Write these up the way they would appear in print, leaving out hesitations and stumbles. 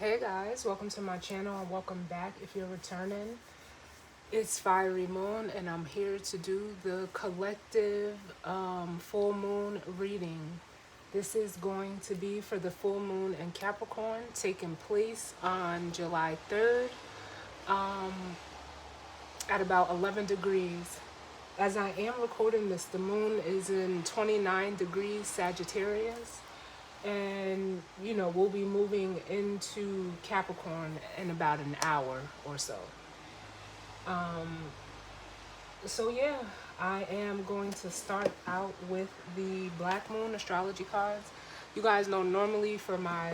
Hey guys, welcome to my channel and welcome back if you're returning. It's Fiery Moon and I'm here to do the collective full moon reading. This is going to be for the full moon in Capricorn taking place on July 3rd at about 11 degrees. As I am recording this, the moon is in 29 degrees Sagittarius. And we'll be moving into Capricorn in about an hour or so. So yeah, I am going to start out with the Black Moon astrology cards. You guys know normally for my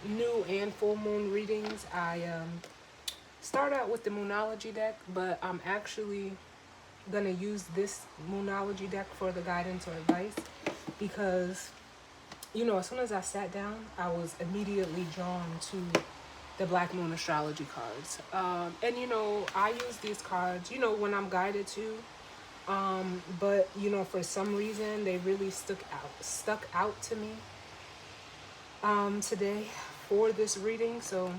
new and full moon readings, I start out with the Moonology deck, but I'm actually gonna use this Moonology deck for the guidance or advice because as soon as I sat down, I was immediately drawn to the Black Moon astrology cards. And I use these cards, when I'm guided to. But for some reason, they really stuck out to me today for this reading. So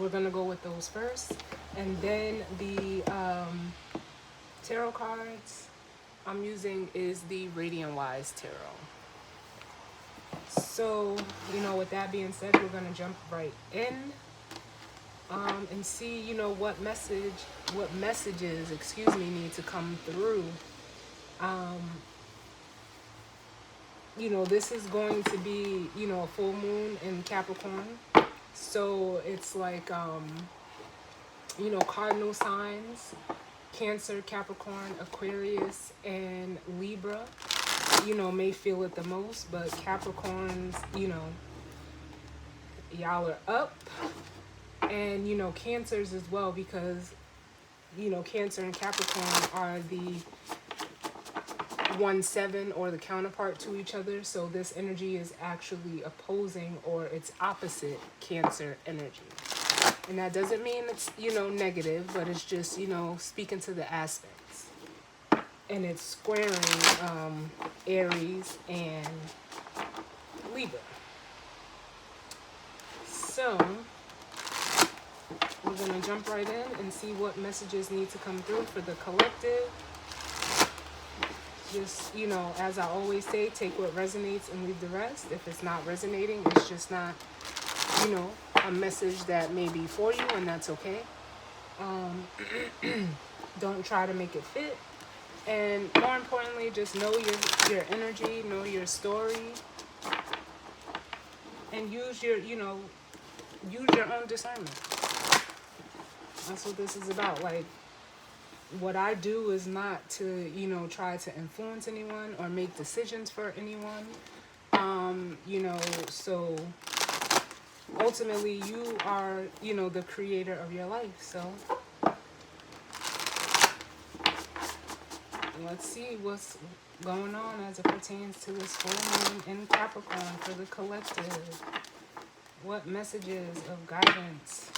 we're gonna go with those first, and then the tarot cards I'm using is the Radiant Wise Tarot. So, with that being said, we're going to jump right in and see, what messages, need to come through. This is going to be, a full moon in Capricorn. So it's like, cardinal signs, Cancer, Capricorn, Aquarius, and Libra. May feel it the most, but Capricorns, y'all are up, and Cancers as well, because Cancer and Capricorn are the 1-7 or the counterpart to each other, so this energy is actually opposing, or it's opposite Cancer energy. And that doesn't mean it's negative, but it's just speaking to the aspects. And it's squaring Aries and Libra. So we're going to jump right in and see what messages need to come through for the collective. Just, as I always say, take what resonates and leave the rest. If it's not resonating, it's just not, a message that may be for you, and that's okay. Don't try to make it fit. And more importantly, just know your energy, know your story, and use your own discernment. That's what this is about. Like, what I do is not to, try to influence anyone or make decisions for anyone. So ultimately you are, the creator of your life. So let's see what's going on as it pertains to this full moon in Capricorn for the collective. What messages of guidance,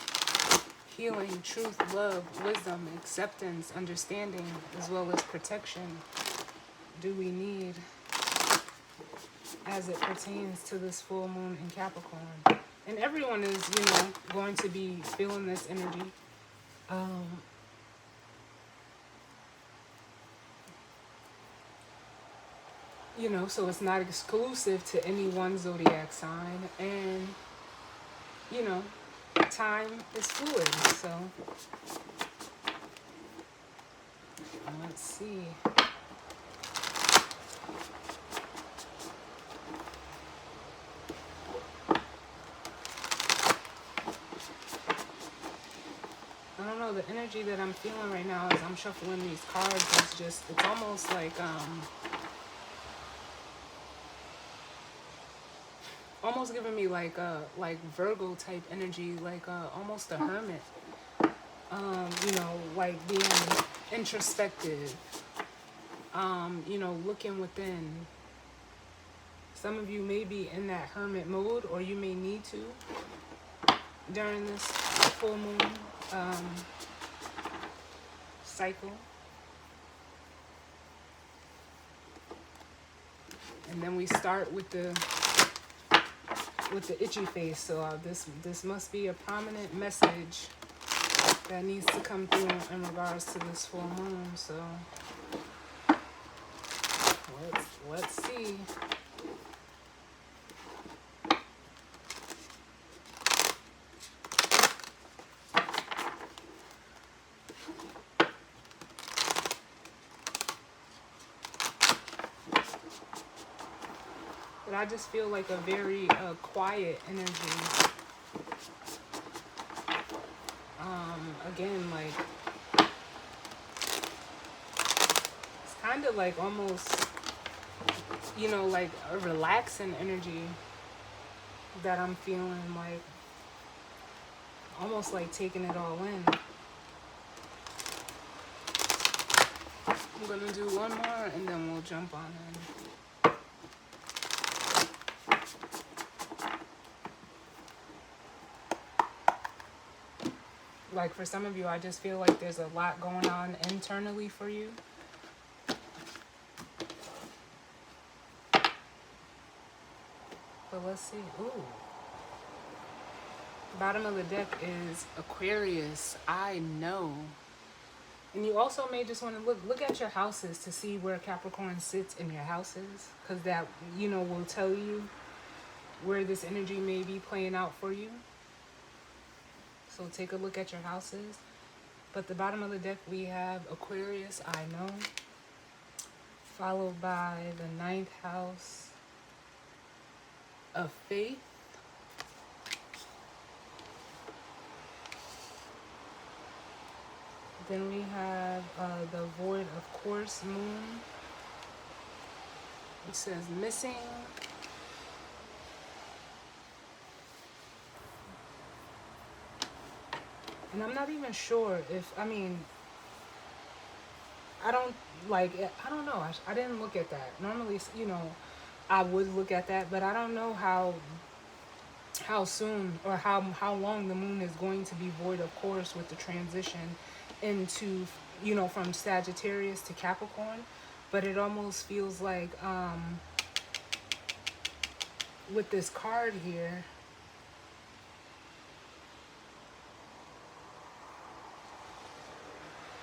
healing, truth, love, wisdom, acceptance, understanding, as well as protection do we need as it pertains to this full moon in Capricorn? And everyone is, going to be feeling this energy. So it's not exclusive to any one zodiac sign. And, time is fluid. So let's see. I don't know, the energy that I'm feeling right now as I'm shuffling these cards is just, it's almost like, almost giving me like Virgo type energy, like almost a hermit. Like being introspective, looking within. Some of you may be in that hermit mode, or you may need to during this full moon cycle. And then we start with the with the itchy face. So this must be a prominent message that needs to come through in regards to this full moon. So let's see. But I just feel like a very quiet energy. Again, like it's kind of like almost, you know, like a relaxing energy that I'm feeling, like almost like taking it all in. I'm gonna do one more and then we'll jump on in. Like for some of you, I just feel like there's a lot going on internally for you. But let's see. Ooh. Bottom of the deck is Aquarius. I know. And you also may just want to look at your houses to see where Capricorn sits in your houses, because that, you know, will tell you where this energy may be playing out for you. So take a look at your houses. But the bottom of the deck, we have Aquarius, I know, followed by the 9th house of faith. Then we have the void of course moon. It says missing. And I'm not even sure if, I mean, I don't know. I didn't look at that. Normally, you know, I would look at that, but I don't know how soon or how long the moon is going to be void of course with the transition into, you know, from Sagittarius to Capricorn. But it almost feels like with this card here,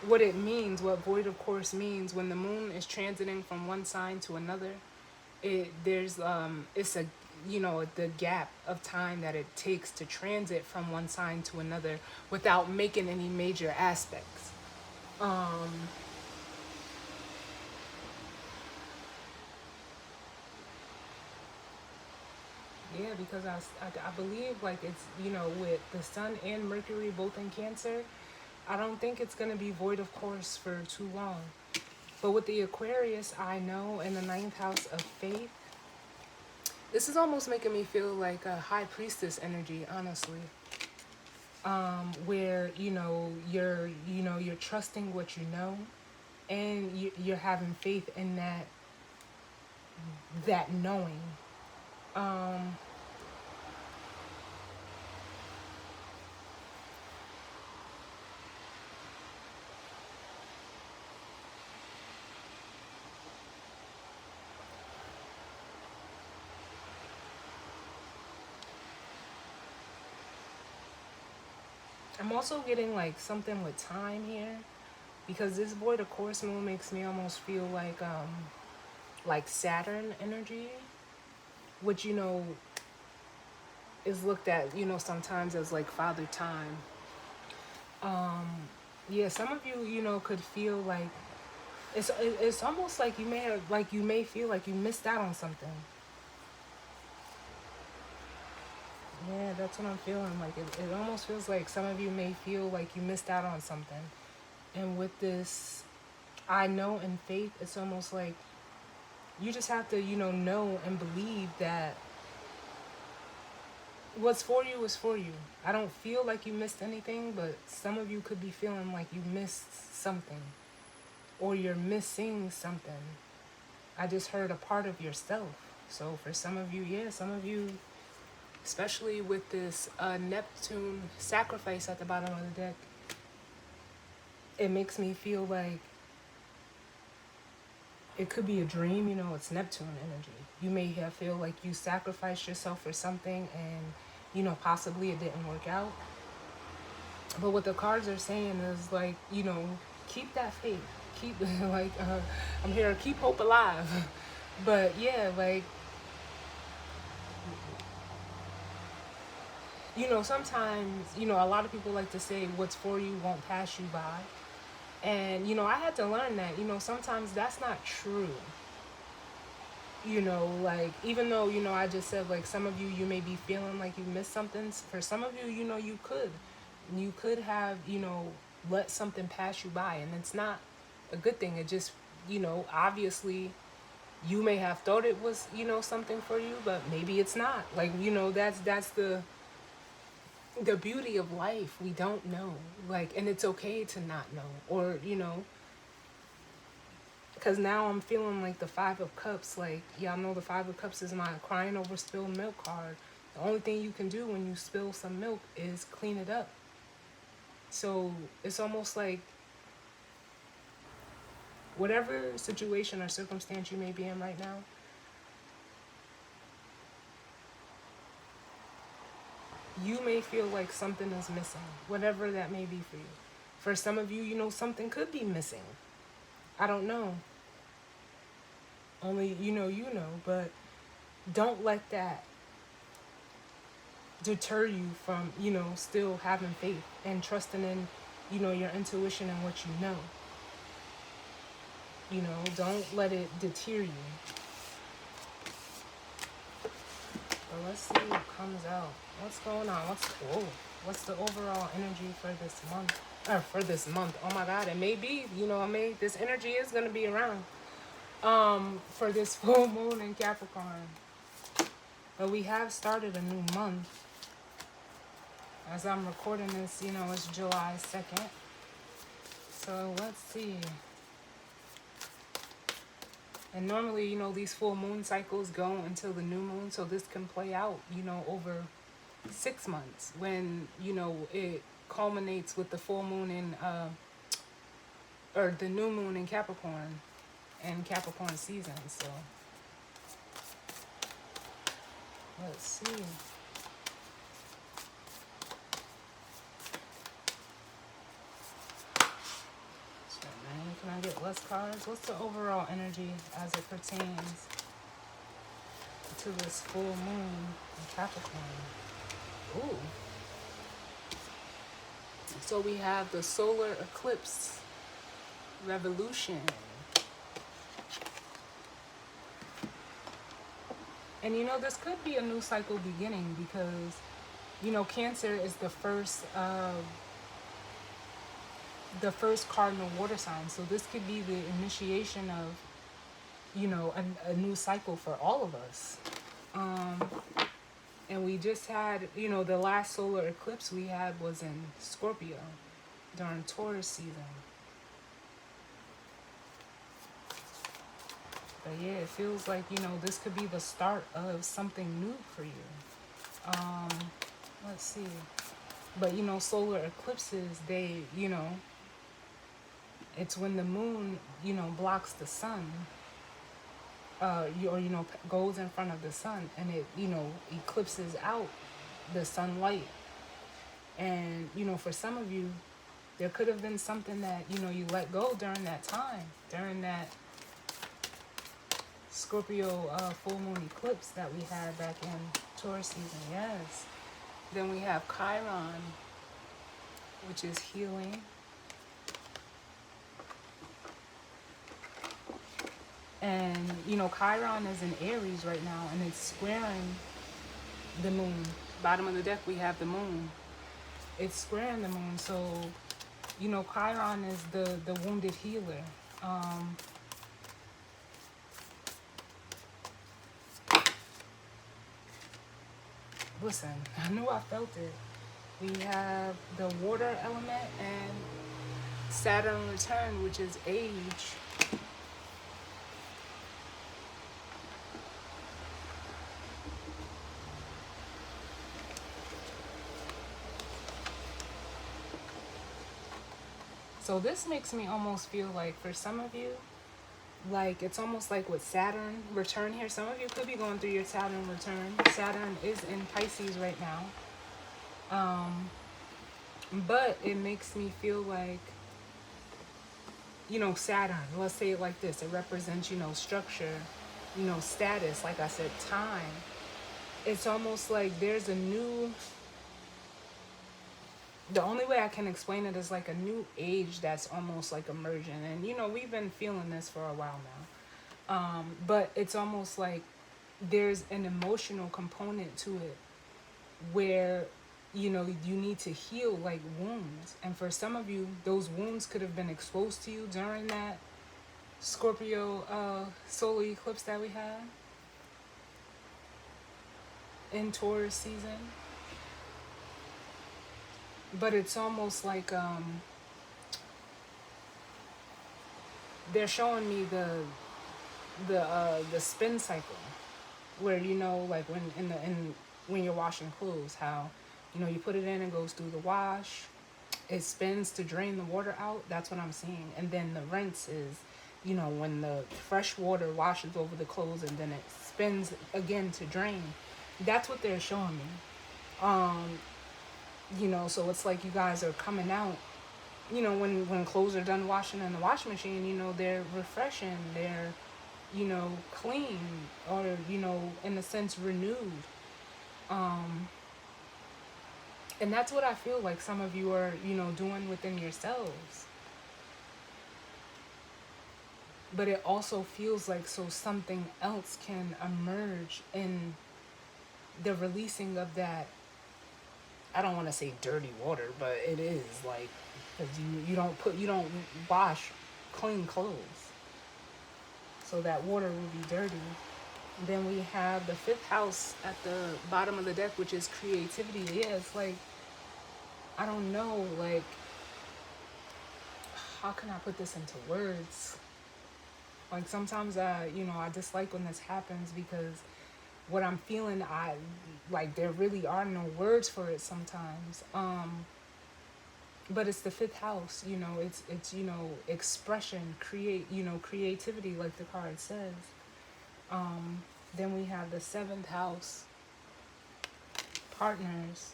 what it means, what void of course means, when the moon is transiting from one sign to another, it's a, you know, the gap of time that it takes to transit from one sign to another without making any major aspects. Yeah, because I believe, like, it's, you know, with the sun and Mercury both in Cancer, I don't think it's going to be void of course for too long. But with the Aquarius, I know, in the 9th house of faith, this is almost making me feel like a high priestess energy, honestly. Where, you know, you're trusting what you know, and you're having faith in that knowing. I'm also getting like something with time here, because this void of course moon makes me almost feel like Saturn energy, which, you know, is looked at, you know, sometimes as like father time. Yeah, some of you, you know, could feel like it's almost like you may feel like you missed out on something. Yeah, that's what I'm feeling. Like it almost feels like some of you may feel like you missed out on something. And with this, I know in faith, it's almost like you just have to, you know and believe that what's for you is for you. I don't feel like you missed anything, but some of you could be feeling like you missed something, or you're missing something. I just heard a part of yourself. So for some of you, yeah, some of you, especially with this Neptune sacrifice at the bottom of the deck, it makes me feel like it could be a dream, you know, it's Neptune energy. You may have feel like you sacrificed yourself for something and, you know, possibly it didn't work out. But what the cards are saying is like, you know, keep that faith. Keep, like, I'm here, keep hope alive. But yeah, like, you know, sometimes, you know, a lot of people like to say what's for you won't pass you by. And, you know, I had to learn that, you know, sometimes that's not true. You know, like, even though, you know, I just said, like, some of you, you may be feeling like you missed something. For some of you, you know, you could have, you know, let something pass you by. And it's not a good thing. It just, you know, obviously you may have thought it was, you know, something for you, but maybe it's not. Like, you know, that's the beauty of life. We don't know. Like, and it's okay to not know. Or, you know, because now I'm feeling like the Five of Cups. Like, y'all know the Five of Cups is my crying over spilled milk card. The only thing you can do when you spill some milk is clean it up. So it's almost like whatever situation or circumstance you may be in right now, you may feel like something is missing, whatever that may be for you. For some of you, you know, something could be missing. I don't know. Only you know, but don't let that deter you from, you know, still having faith and trusting in, you know, your intuition and what you know. You know, don't let it deter you. But let's see what comes out. What's going on? What's the overall energy for this month? For this month. Oh my God, it may be, you know, this energy is gonna be around. For this full moon in Capricorn. But we have started a new month. As I'm recording this, you know, it's July 2nd. So let's see. And normally, you know, these full moon cycles go until the new moon. So this can play out, you know, over 6 months when, you know, it culminates with the full moon in, or the new moon in Capricorn and Capricorn season. So let's see. Can I get less cards? What's the overall energy as it pertains to this full moon in Capricorn? Ooh. So we have the solar eclipse revolution. And you know, this could be a new cycle beginning because, you know, Cancer is the first cardinal water sign. So this could be the initiation of, you know, a new cycle for all of us. And we just had, you know, the last solar eclipse we had was in Scorpio during Taurus season. But yeah, it feels like, you know, this could be the start of something new for you. Let's see. But, you know, solar eclipses, they, you know, it's when the moon, you know, blocks the sun, or, you know, goes in front of the sun, and it, you know, eclipses out the sunlight. And, you know, for some of you, there could have been something that, you know, you let go during that time, during that Scorpio full moon eclipse that we had back in Taurus season. Yes. Then we have Chiron, which is healing. And, you know, Chiron is in Aries right now, and it's squaring the moon. Bottom of the deck, we have the moon. It's squaring the moon. So, you know, Chiron is the wounded healer. Listen, I knew I felt it. We have the water element and Saturn return, which is age. So this makes me almost feel like for some of you, like it's almost like with Saturn return here. Some of you could be going through your Saturn return. Saturn is in Pisces right now. But it makes me feel like, Saturn, let's say it like this, it represents, structure, status, like I said, time. It's almost like there's a new, the only way I can explain it is like a new age that's almost like emerging. And, we've been feeling this for a while now. But it's almost like there's an emotional component to it where you need to heal like wounds, and for some of you those wounds could have been exposed to you during that Scorpio solar eclipse that we had in Taurus season. But it's almost like they're showing me the spin cycle where like when you're washing clothes, how you put it in, it goes through the wash, it spins to drain the water out. That's what I'm seeing. And then the rinse is when the fresh water washes over the clothes and then it spins again to drain. That's what they're showing me. So it's like you guys are coming out, when clothes are done washing in the washing machine, they're refreshing, they're clean, or in a sense renewed. And that's what I feel like some of you are doing within yourselves. But it also feels like so something else can emerge in the releasing of that. I don't want to say dirty water, but it is like, because you don't wash clean clothes, so that water will be dirty. Then we have the 5th house at the bottom of the deck, which is creativity. Yeah, it's like, I don't know, like, how can I put this into words? Like sometimes I dislike when this happens, because what I'm feeling, there really are no words for it sometimes. But it's the 5th house, it's expression, creativity, like the card says. Then we have the 7th house, partners.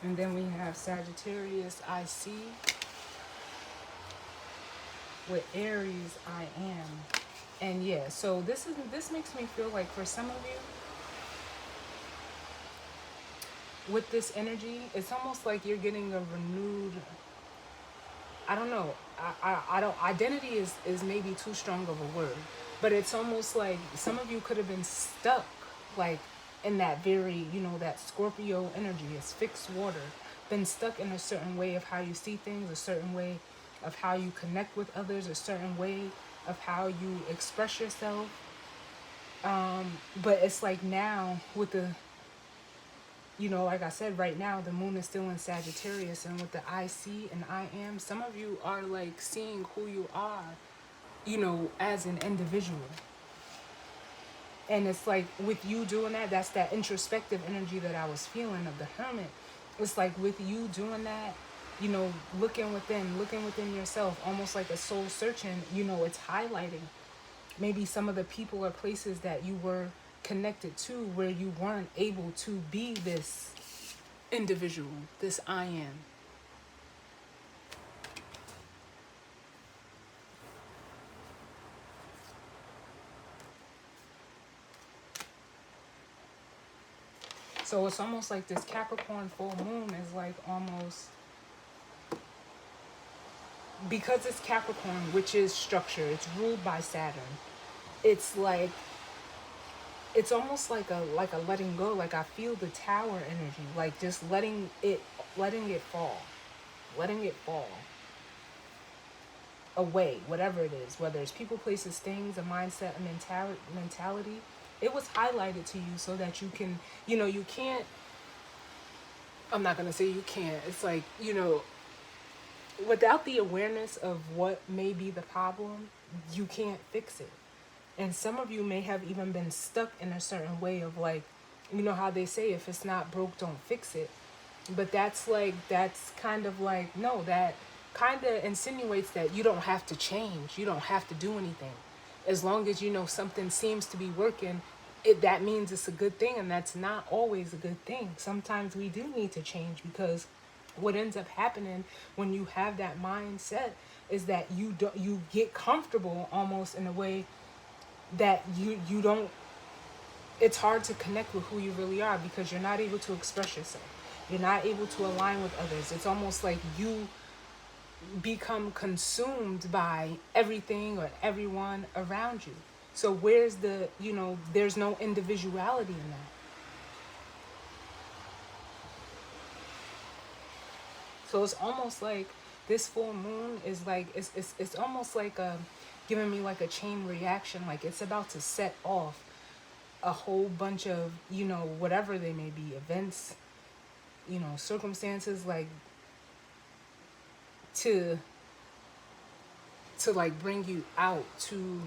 And then we have Sagittarius, I see, with Aries, I am. And yeah, so this makes me feel like for some of you, with this energy, it's almost like you're getting a renewed, I don't know, I don't, identity is maybe too strong of a word, but it's almost like some of you could have been stuck, like in that very, that Scorpio energy, is fixed water, been stuck in a certain way of how you see things, a certain way of how you connect with others, a certain way of how you express yourself. But it's like now with the, like I said, right now the moon is still in Sagittarius, and with the I see and I am, some of you are like seeing who you are, as an individual. And it's like with you doing that, that's that introspective energy that I was feeling of the Hermit. It's like with you doing that, looking within yourself, almost like a soul searching, it's highlighting maybe some of the people or places that you were connected to where you weren't able to be this individual, this I am. So it's almost like this Capricorn full moon is like almost, because it's Capricorn, which is structure, it's ruled by Saturn. It's like, it's almost like a letting go. Like I feel the tower energy, like just letting it fall, away, whatever it is, whether it's people, places, things, a mindset, a mentality. It was highlighted to you so that you can, you can't, I'm not going to say you can't. It's like, without the awareness of what may be the problem, you can't fix it. And some of you may have even been stuck in a certain way of like, how they say, if it's not broke, don't fix it. But that's kind of like, no, that kind of insinuates that you don't have to change. You don't have to do anything. As long as you know something seems to be working, that means it's a good thing, and that's not always a good thing. Sometimes we do need to change, because what ends up happening when you have that mindset is that you get comfortable almost in a way that you don't, it's hard to connect with who you really are, because you're not able to express yourself. You're not able to align with others. It's almost like you become consumed by everything or everyone around you. So where's the, there's no individuality in that. So it's almost like this full moon is like, it's almost like giving me like a chain reaction. Like it's about to set off a whole bunch of, whatever they may be, events, circumstances, like to like bring you out, to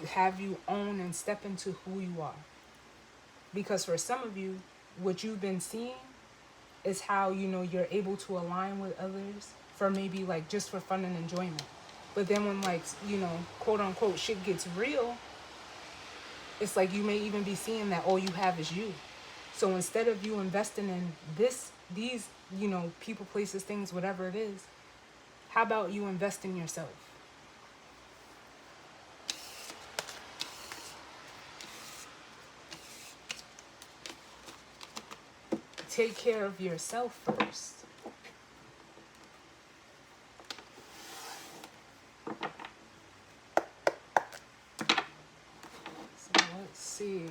have you own and step into who you are. Because for some of you, what you've been seeing is how, you're able to align with others for maybe like just for fun and enjoyment. But then when like, quote unquote shit gets real, it's like you may even be seeing that all you have is you. So instead of you investing in these, people, places, things, whatever it is, how about you invest in yourself? Take care of yourself first. So let's see.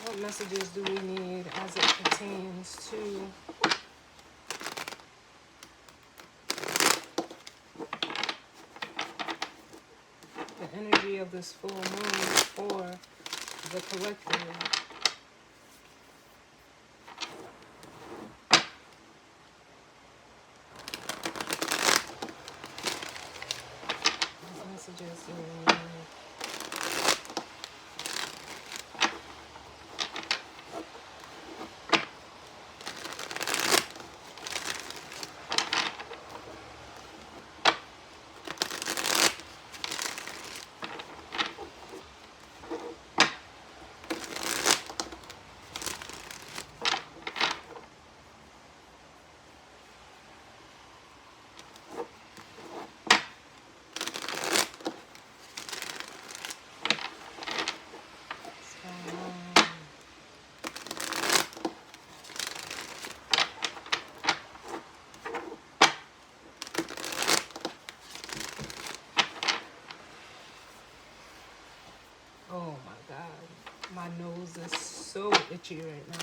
What messages do we need as it pertains to the energy of this full moon for the collective? Messages do we need? Oh my God, my nose is so itchy right now.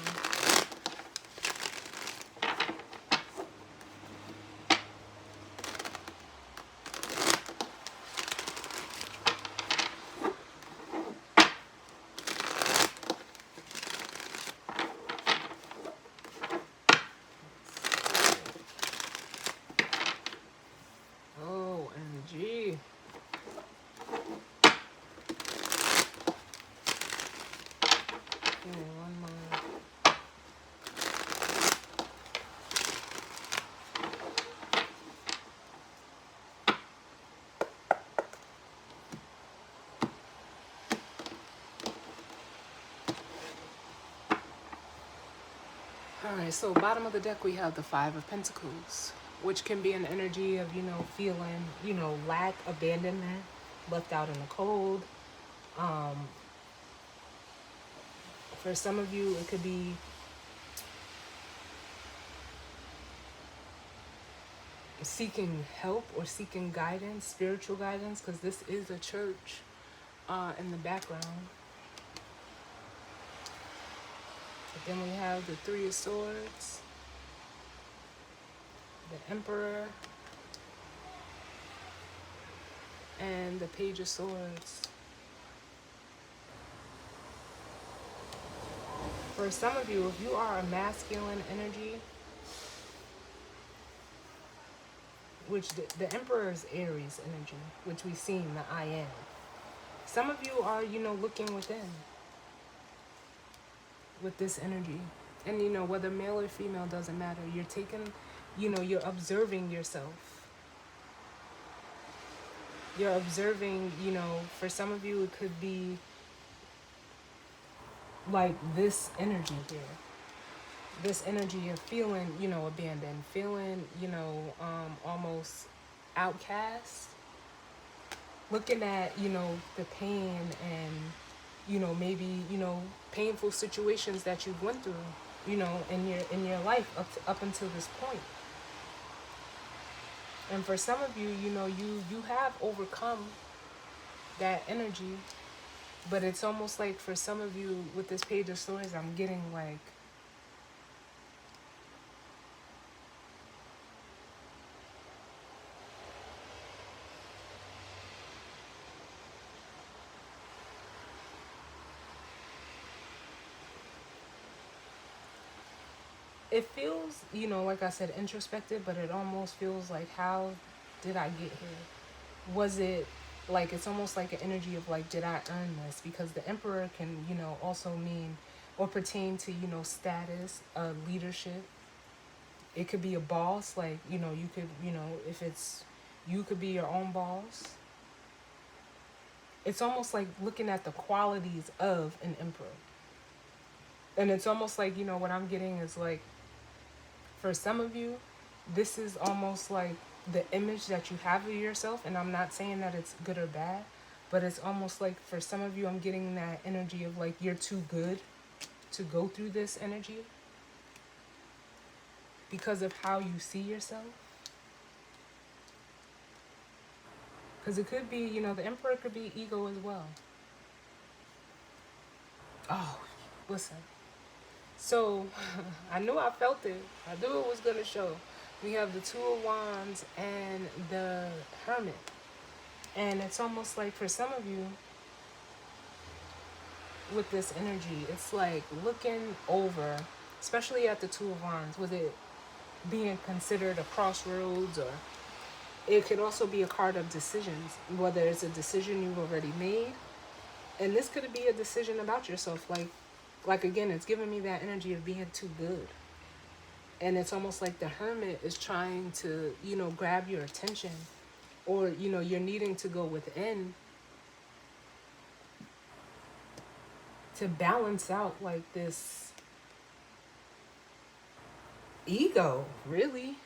OMG. Give me one more. Alright, so bottom of the deck we have the Five of Pentacles, which can be an energy of, feeling, lack, abandonment, left out in the cold. For some of you, it could be seeking help or seeking guidance, spiritual guidance, because this is a church in the background. But then we have the Three of Swords, the Emperor, and the Page of Swords. For some of you, if you are a masculine energy, which the Emperor is Aries energy, which we've seen, the I am. Some of you are, looking within with this energy. And, whether male or female doesn't matter. You're taking you're observing yourself. You're observing, for some of you, it could be like this energy here. This energy of feeling, abandoned, feeling, almost outcast. Looking at, the pain and, maybe, painful situations that you've went through, in your life up until this point. And for some of you, you have overcome that energy, but it's almost like for some of you with this page of swords, I'm getting like, it feels, like I said, introspective, but it almost feels like, how did I get here? Was it like, it's almost like an energy of like, did I earn this? Because the emperor can, also mean or pertain to, status, leadership. It could be a boss, like, you could, if it's, you could be your own boss. It's almost like looking at the qualities of an emperor. And it's almost like, what I'm getting is like, for some of you, this is almost like the image that you have of yourself. And I'm not saying that it's good or bad, but it's almost like for some of you, I'm getting that energy of like, you're too good to go through this energy because of how you see yourself. Because it could be, the emperor could be ego as well. Oh, listen. So, I knew I felt it. I knew it was going to show. We have the Two of Wands and the Hermit. And it's almost like for some of you, with this energy, it's like looking over, especially at the Two of Wands, with it being considered a crossroads, or it could also be a card of decisions, whether it's a decision you've already made. And this could be a decision about yourself. Like again, it's giving me that energy of being too good. And it's almost like the Hermit is trying to, grab your attention, or, you're needing to go within to balance out like this ego, really,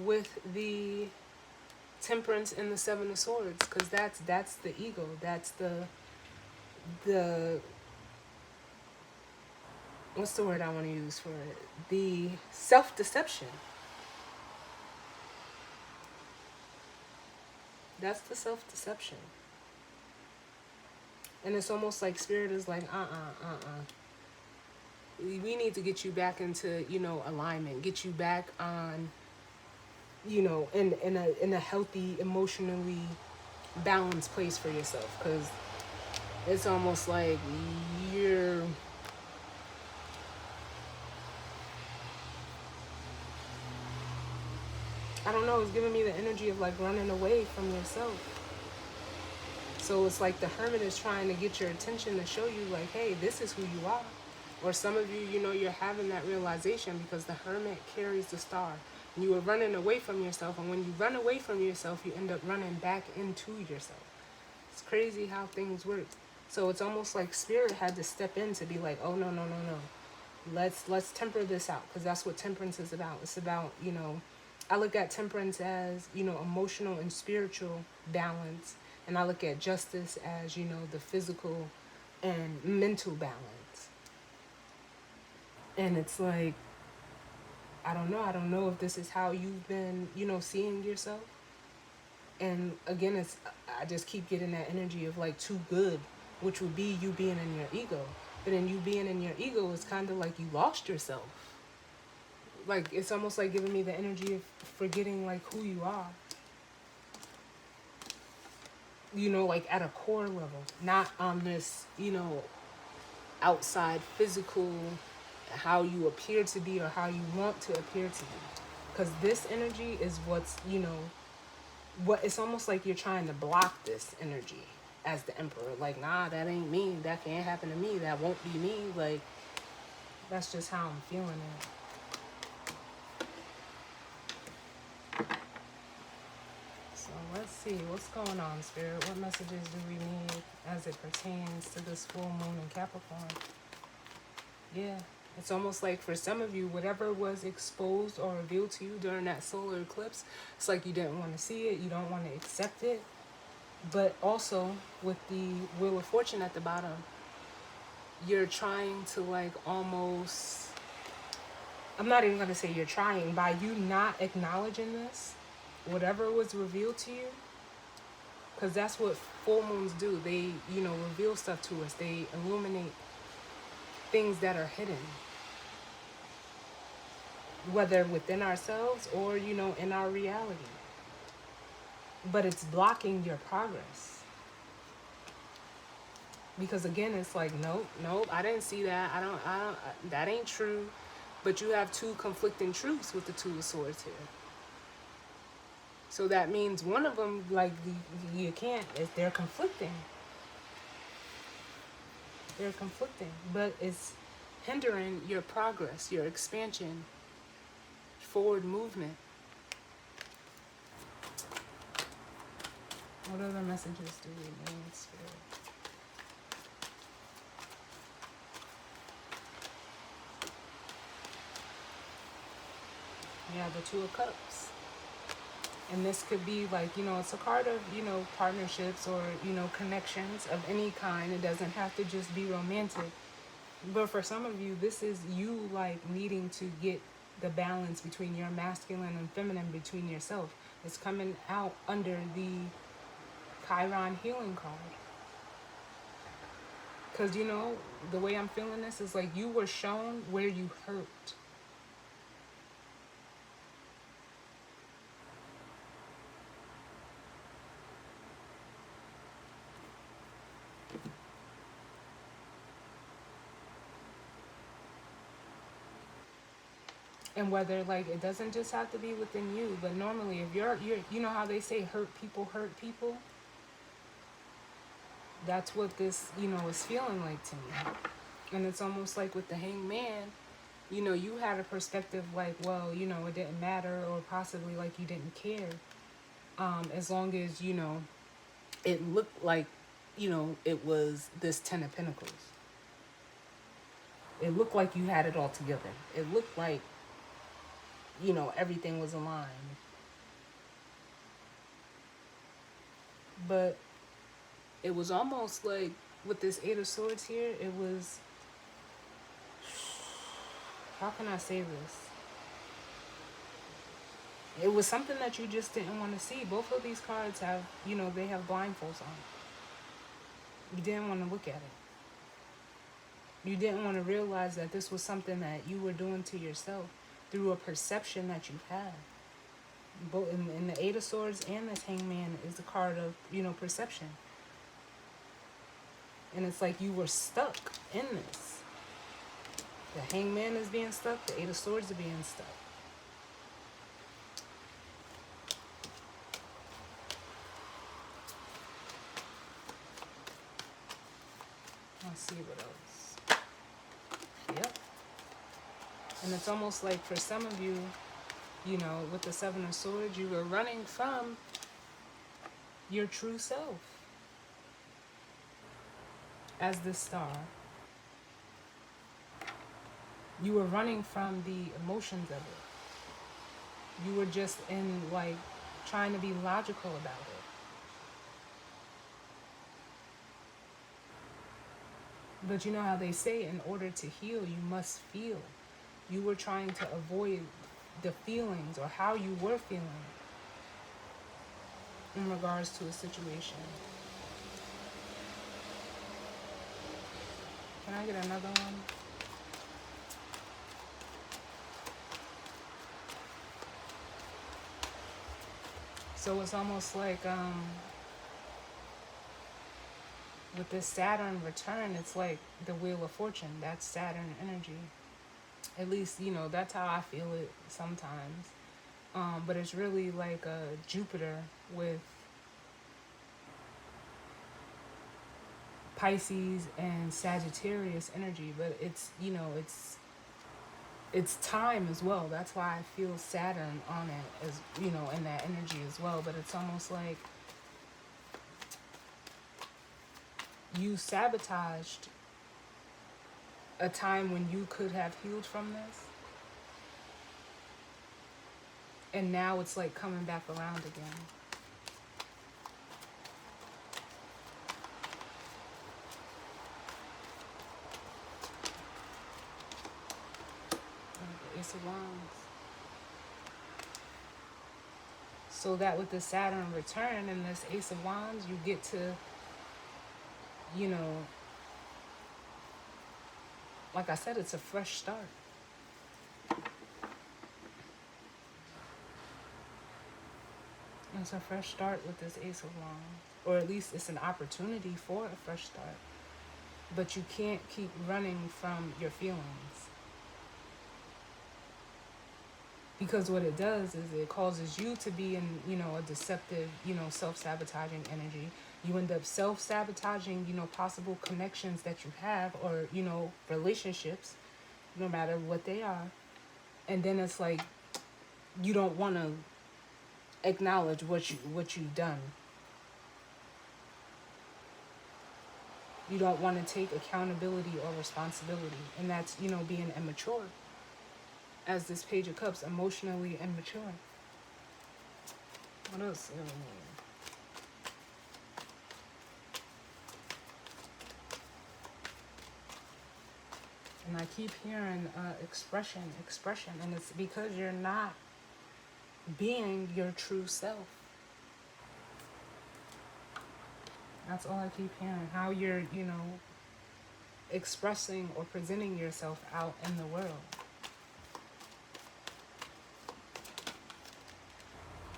with the Temperance and the Seven of Swords, because that's the ego. That's the what's the word I want to use for it? The self-deception. That's the self-deception. And it's almost like Spirit is like, we need to get you back into, alignment, get you back on, in a healthy, emotionally balanced place for yourself. Because it's almost like you're, I don't know, it's giving me the energy of like running away from yourself. So it's like the Hermit is trying to get your attention to show you like, hey, this is who you are. Or some of you, you're having that realization because the Hermit carries the star. And you are running away from yourself. And when you run away from yourself, you end up running back into yourself. It's crazy how things work. So it's almost like Spirit had to step in to be like, oh, no. Let's temper this out. Because that's what temperance is about. It's about, I look at temperance as, emotional and spiritual balance. And I look at justice as, the physical and mental balance. And it's like, I don't know if this is how you've been, seeing yourself. And again, I just keep getting that energy of like too good, which would be you being in your ego. But in you being in your ego, it's kind of like you lost yourself. Like, it's almost like giving me the energy of forgetting like who you are. Like at a core level, not on this, outside physical, how you appear to be or how you want to appear to be. Because this energy is what's, what it's almost like you're trying to block this energy as the Emperor. Like, nah, that ain't me. That can't happen to me. That won't be me. Like, that's just how I'm feeling it. let's see what's going on, Spirit. What messages do we need as it pertains to this full moon in Capricorn? Yeah, it's almost like for some of you, whatever was exposed or revealed to you during that solar eclipse, it's like you didn't want to see it, you don't want to accept it. But also with the Wheel of Fortune at the bottom, you're trying to like almost, I'm not even going to say you're trying, by you not acknowledging this, whatever was revealed to you, because that's what full moons do. They, reveal stuff to us. They illuminate things that are hidden, whether within ourselves or, in our reality. But it's blocking your progress. Because again, it's like, nope, I didn't see that. I don't, that ain't true. But you have two conflicting truths with the Two of Swords here. So that means one of them, like, you can't, they're conflicting. They're conflicting, but it's hindering your progress, your expansion, forward movement. What other messages do we need, Spirit? Yeah, the Two of Cups. And this could be like, it's a card of, partnerships or, connections of any kind. It doesn't have to just be romantic. But for some of you, this is you like needing to get the balance between your masculine and feminine between yourself. It's coming out under the Chiron healing card. Because, the way I'm feeling this is like you were shown where you hurt. And whether like it doesn't just have to be within you, but normally if you're you know how they say hurt people, that's what this, is feeling like to me. And it's almost like with the Hangman, you had a perspective like, well, it didn't matter, or possibly like you didn't care. As long as, it looked like, it was this 10 of Pentacles. It looked like you had it all together. It looked like, everything was aligned. But it was almost like with this Eight of Swords here, it was, how can I say this? It was something that you just didn't want to see. Both of these cards have, they have blindfolds on. You didn't want to look at it. You didn't want to realize that this was something that you were doing to yourself through a perception that you had. Both in the Eight of Swords and this Hangman is the card of, perception. And it's like you were stuck in this. The Hangman is being stuck. The Eight of Swords are being stuck. Let's see what else. Yep. And it's almost like for some of you, with the Seven of Swords, you were running from your true self as the star. You were running from the emotions of it. You were just in like trying to be logical about it. But you know how they say in order to heal, you must feel. You were trying to avoid the feelings or how you were feeling in regards to a situation. Can I get another one? So it's almost like with this Saturn return, it's like the Wheel of Fortune. That's Saturn energy. At least, that's how I feel it sometimes. But it's really like a Jupiter with Pisces and Sagittarius energy. But it's, it's time as well. That's why I feel Saturn on it, as you know, in that energy as well. But it's almost like you sabotaged a time when you could have healed from this, and now it's like coming back around again. Ace of Wands. So that with the Saturn return and this Ace of Wands, you get to, you know, like I said, it's a fresh start. It's a fresh start with this Ace of Wands. Or at least it's an opportunity for a fresh start. But you can't keep running from your feelings. Because what it does is it causes you to be in, you know, a deceptive, you know, self-sabotaging energy. You end up self-sabotaging, you know, possible connections that you have, or, you know, relationships, no matter what they are. And then it's like you don't want to acknowledge what you've done. You don't want to take accountability or responsibility, and that's, you know, being immature. As this Page of Cups, emotionally immature. What else? And I keep hearing expression, and it's because you're not being your true self. That's all I keep hearing. How you're, you know, expressing or presenting yourself out in the world.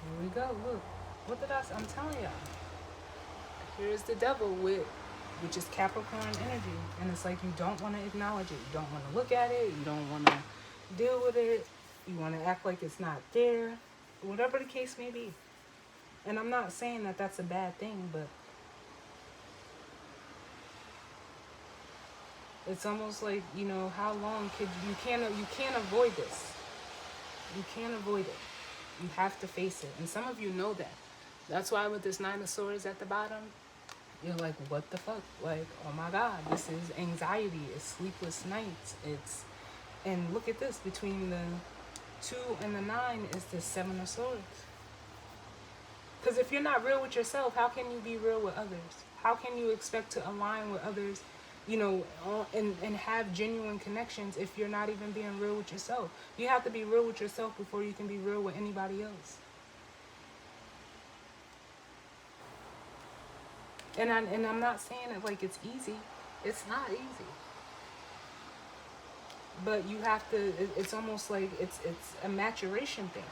Here we go. Look, what did I say? I'm telling y'all. Here's the devil which is Capricorn energy, and it's like you don't want to acknowledge it. You don't want to look at it. You don't want to deal with it. You want to act like it's not there. Whatever the case may be. And I'm not saying that that's a bad thing, but it's almost like, you know, how long could you can't avoid this. You can't avoid it. You have to face it. And some of you know that. That's why with this Nine of Swords at the bottom, you're like, what the fuck? Like, oh my God, this is anxiety. It's sleepless nights. And look at this. Between the 2 and the 9 is the 7 of Swords. Because if you're not real with yourself, how can you be real with others? How can you expect to align with others, you know, and have genuine connections if you're not even being real with yourself? You have to be real with yourself before you can be real with anybody else. And I'm not saying it like it's easy. It's not easy. But you have to, it's almost like it's a maturation thing.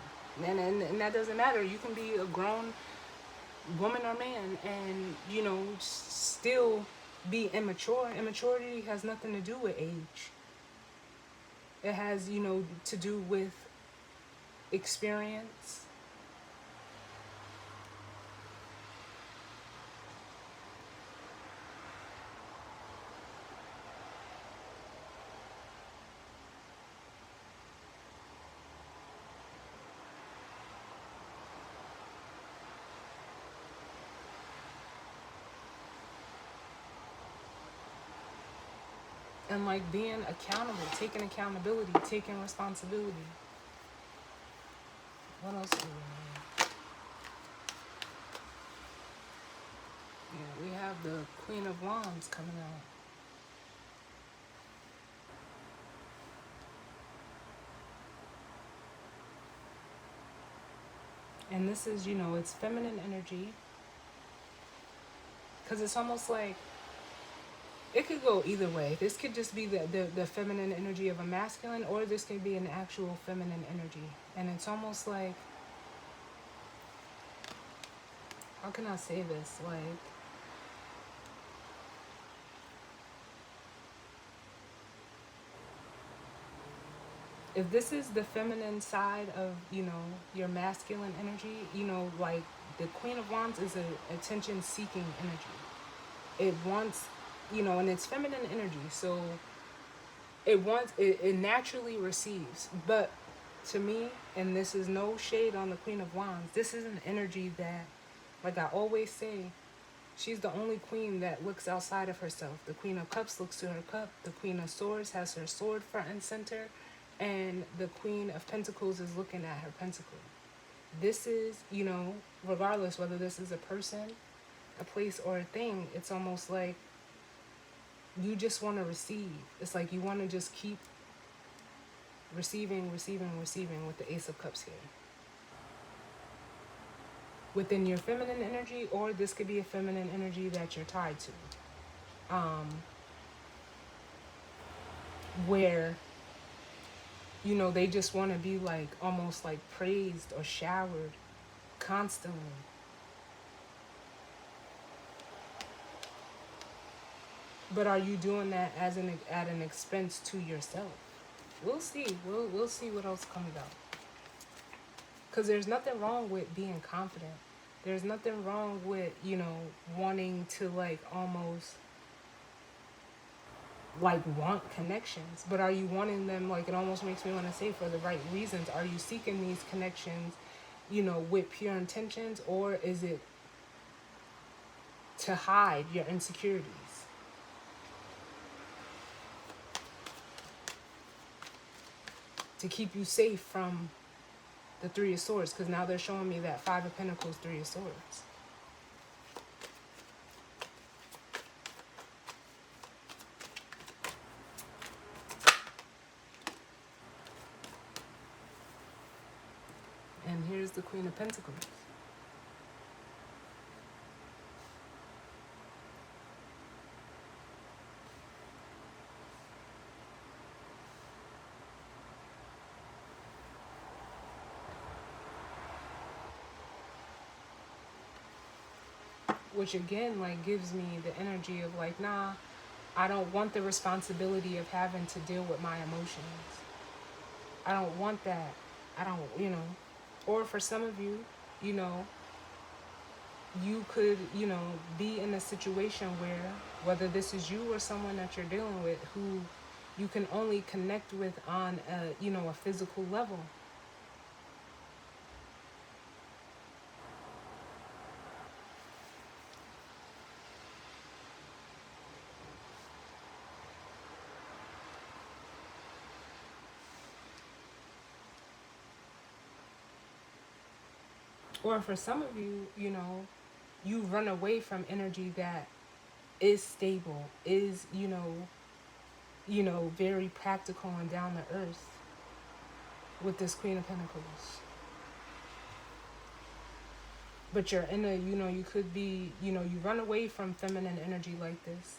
And that doesn't matter. You can be a grown woman or man and, you know, still be immature. Immaturity has nothing to do with age. It has, you know, to do with experience. And like being accountable, taking accountability, taking responsibility. What else do we have? Yeah, we have the Queen of Wands coming out. And this is, you know, it's feminine energy. Because it's almost like, it could go either way. This could just be the feminine energy of a masculine, or this could be an actual feminine energy. And it's almost like, how can I say this? Like, if this is the feminine side of, you know, your masculine energy, you know, like the Queen of Wands is a attention-seeking energy. It wants, you know, and it's feminine energy. So it naturally receives. But to me, and this is no shade on the Queen of Wands, this is an energy that, like I always say, she's the only queen that looks outside of herself. The Queen of Cups looks to her cup. The Queen of Swords has her sword front and center. And the Queen of Pentacles is looking at her pentacle. This is, regardless whether this is a person, a place, or a thing, it's almost like you just want to receive. It's like you want to just keep receiving, receiving, receiving with the Ace of Cups here. Within your feminine energy, or this could be a feminine energy that you're tied to. Where, they just want to be like, almost like praised or showered constantly. But are you doing that at an expense to yourself? We'll see. We'll see what else comes out. Because there's nothing wrong with being confident. There's nothing wrong with, wanting to like almost like want connections. But are you wanting them, like it almost makes me want to say, for the right reasons? Are you seeking these connections, with pure intentions? Or is it to hide your insecurities? To keep you safe from the Three of Swords, because now they're showing me that Five of Pentacles, Three of Swords. And here's the Queen of Pentacles. Which again, like, gives me the energy of like, nah, I don't want the responsibility of having to deal with my emotions. I don't want that. I don't, or for some of you, you could, be in a situation where, whether this is you or someone that you're dealing with, who you can only connect with on a physical level. Or for some of you, you run away from energy that is stable, is, very practical and down to earth with this Queen of Pentacles. But you're in a, you could be, you run away from feminine energy like this.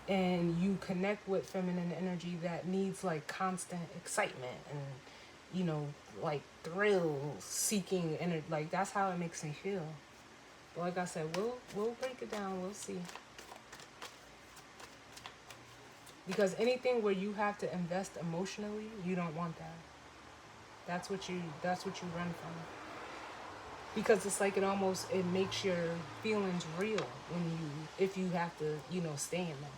And you connect with feminine energy that needs like constant excitement and, like thrill-seeking energy. Like, that's how it makes me feel. But like I said, we'll break it down. We'll see. Because anything where you have to invest emotionally, you don't want that. That's what you run from. Because it's like it makes your feelings real if you have to, stay in that.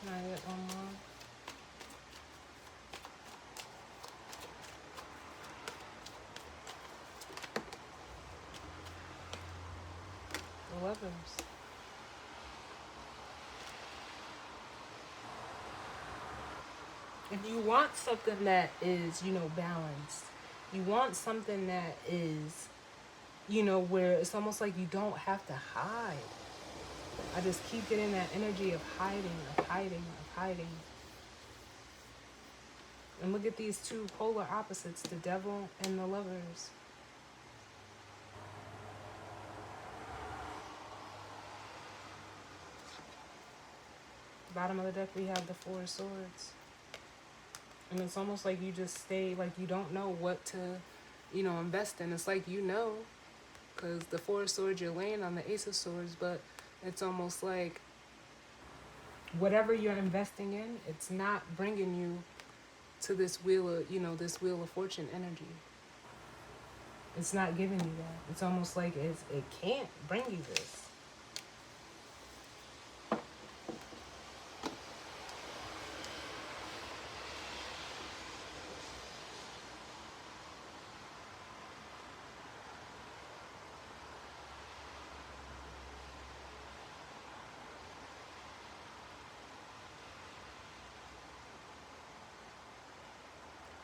Can I get one more? The Lovers. If you want something that is, balanced, you want something that is, where it's almost like you don't have to hide. I just keep getting that energy of hiding, of hiding, of hiding. And look at these two polar opposites, the Devil and the Lovers. Bottom of the deck, we have the Four of Swords. And it's almost like you just stay, like you don't know what to, invest in. It's like, because the Four of Swords, you're laying on the Ace of Swords, but it's almost like whatever you're investing in, it's not bringing you to this wheel of, this wheel of fortune energy. It's not giving you that. It's almost like it can't bring you this.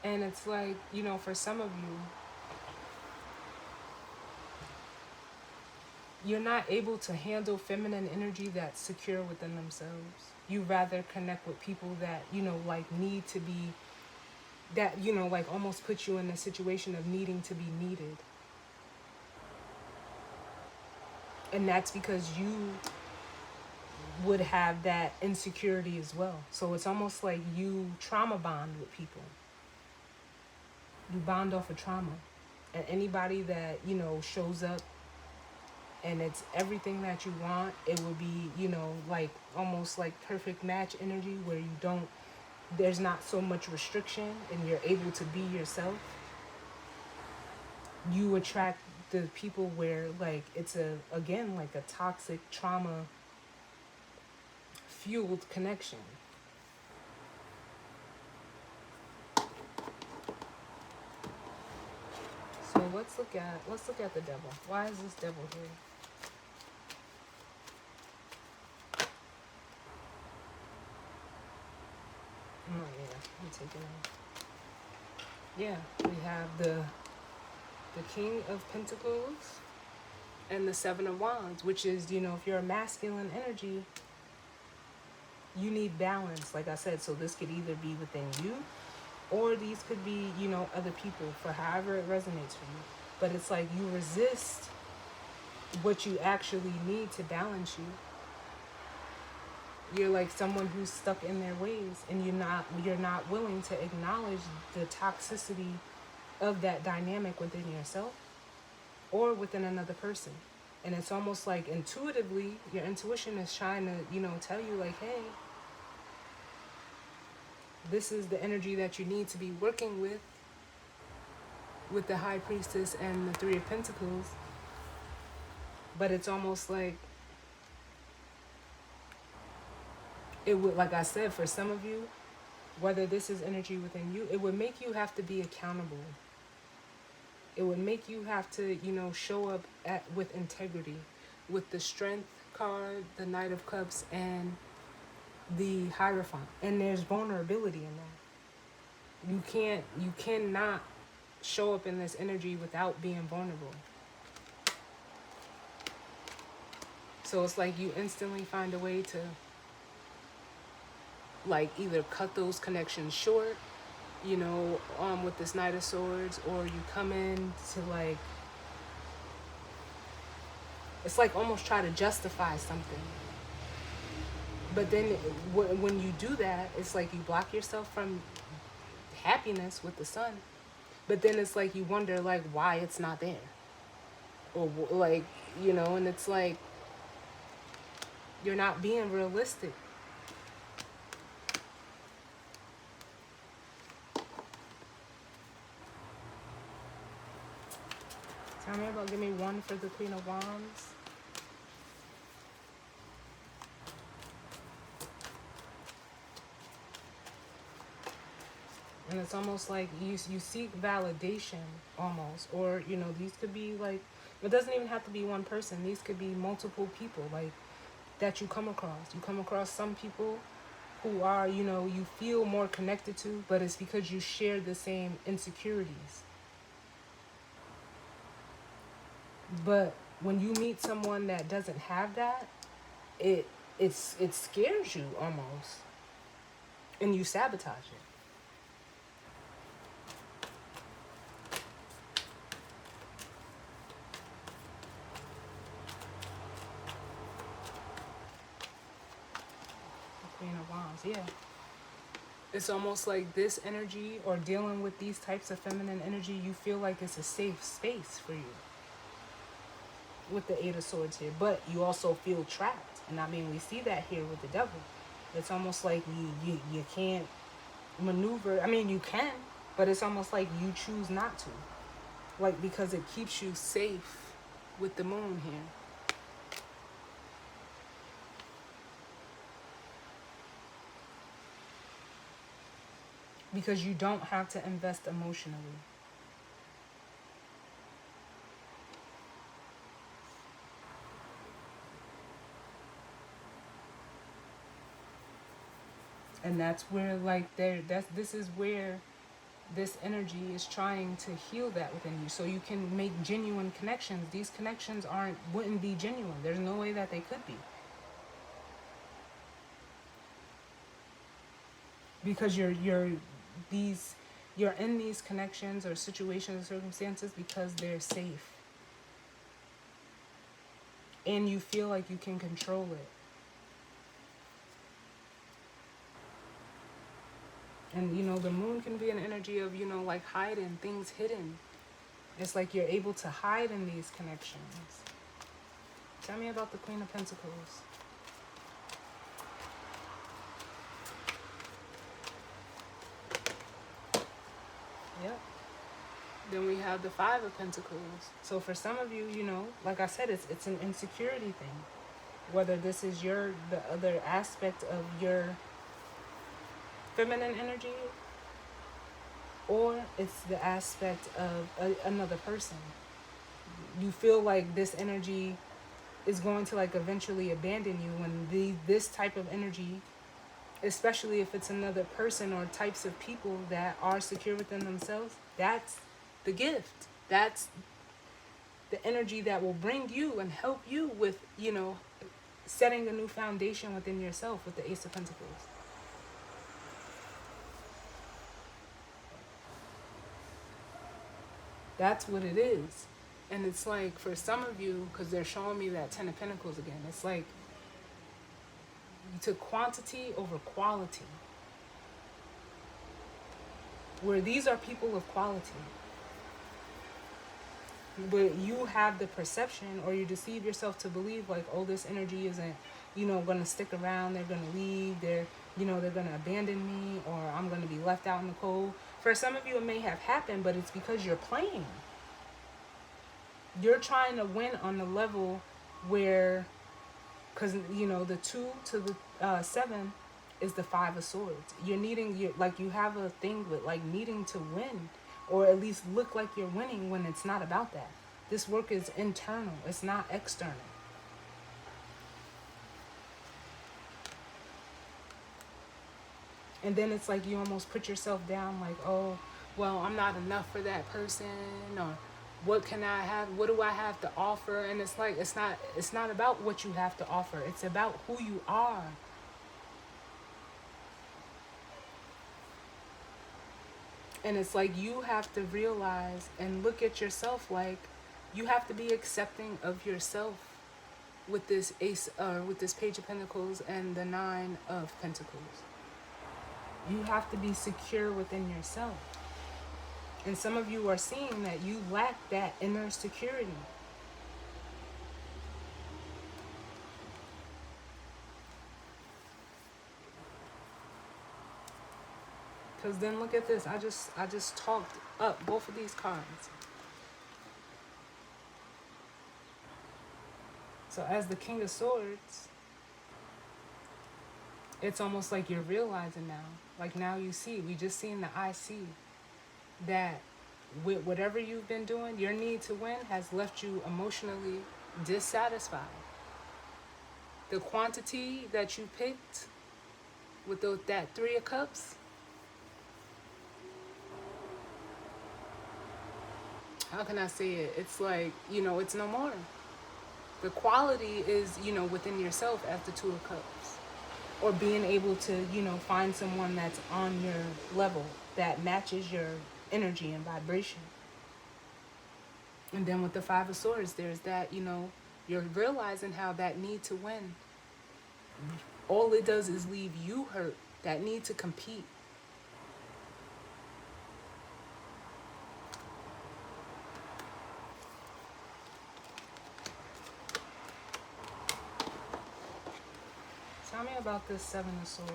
And it's like, for some of you, you're not able to handle feminine energy that's secure within themselves. You rather connect with people that, like need to be, that, like almost put you in a situation of needing to be needed. And that's because you would have that insecurity as well. So it's almost like you trauma bond with people. You bond off of trauma. And anybody that, shows up and it's everything that you want, it would be, like almost like perfect match energy where you don't, there's not so much restriction and you're able to be yourself. You attract the people where like it's again like a toxic trauma fueled connection. So let's look at the devil. Why is this devil here? Oh yeah, I'm taking it. Yeah, we have the King of Pentacles and the Seven of Wands, which is, if you're a masculine energy, you need balance, like I said. So this could either be within you or these could be, other people, for however it resonates for you. But it's like you resist what you actually need to balance you. You're like someone who's stuck in their ways, and you're not willing to acknowledge the toxicity of that dynamic within yourself or within another person. And it's almost like intuitively, your intuition is trying to, tell you like, hey, this is the energy that you need to be working with the High Priestess and the Three of Pentacles. But it's almost like it would, like I said, for some of you, whether this is energy within you, it would make you have to be accountable. It would make you have to, show up with integrity, with the Strength card, the Knight of Cups, and the Hierophant. And there's vulnerability in that. You cannot show up in this energy without being vulnerable. So it's like you instantly find a way to like either cut those connections short, with this Knight of Swords, or you come in to like, it's like almost try to justify something. But then when you do that, it's like you block yourself from happiness with the Sun. But then it's like you wonder like why it's not there. Or like, and it's like you're not being realistic. Tell me about, give me one for the Queen of Wands. And it's almost like you seek validation almost. Or, these could be like, it doesn't even have to be one person. These could be multiple people like that you come across. You come across some people who are, you feel more connected to, but it's because you share the same insecurities. But when you meet someone that doesn't have that, it scares you almost, and you sabotage it. The Queen of Wands, yeah. It's almost like this energy, or dealing with these types of feminine energy, you feel like it's a safe space for you. With the Eight of Swords here, but you also feel trapped. And I mean, we see that here with the Devil. It's almost like you can't maneuver. I mean, you can, but it's almost like you choose not to. Like, because it keeps you safe with the moon here. Because you don't have to invest emotionally. And that's where, like, this is where this energy is trying to heal that within you, so you can make genuine connections. These connections wouldn't be genuine. There's no way that they could be, because these you're in these connections or situations or circumstances because they're safe, and you feel like you can control it. And the moon can be an energy of, like, hiding things hidden. It's like you're able to hide in these connections. Tell me about the Queen of Pentacles. Yep. Then we have the Five of Pentacles. So for some of you, like I said, it's an insecurity thing. Whether this is the other aspect of your feminine energy, or it's the aspect of another person. You feel like this energy is going to, like, eventually abandon you, when this type of energy, especially if it's another person or types of people that are secure within themselves, that's the gift. That's the energy that will bring you and help you with, setting a new foundation within yourself with the Ace of Pentacles. That's what it is. And it's like, for some of you, because they're showing me that Ten of Pentacles again, it's like you took quantity over quality. Where these are people of quality. But you have the perception, or you deceive yourself to believe, like, oh, this energy isn't, going to stick around. They're going to leave. They're going to abandon me, or I'm going to be left out in the cold. For some of you, it may have happened, but it's because you're playing. You're trying to win on the level where, because, the 2 to the 7 is the Five of Swords. You have a thing with, like, needing to win, or at least look like you're winning, when it's not about that. This work is internal. It's not external. And then it's like you almost put yourself down, like, oh, well, I'm not enough for that person, or what can I have? What do I have to offer? And it's like, it's not about what you have to offer. It's about who you are. And it's like you have to realize and look at yourself, like, you have to be accepting of yourself with this with this Page of Pentacles and the Nine of Pentacles. You have to be secure within yourself. And some of you are seeing that you lack that inner security. Because then look at this. I just talked up both of these cards. So as the King of Swords, it's almost like you're realizing now. Like, now you see. We just seen the I see. That with whatever you've been doing, your need to win has left you emotionally dissatisfied. The quantity that you picked with that Three of Cups, how can I say it? It's like, it's no more. The quality is, within yourself as the Two of Cups. Or being able to, find someone that's on your level, that matches your energy and vibration. And then with the Five of Swords, there's that, you're realizing how that need to win, all it does is leave you hurt. That need to compete. Tell me about this Seven of Swords.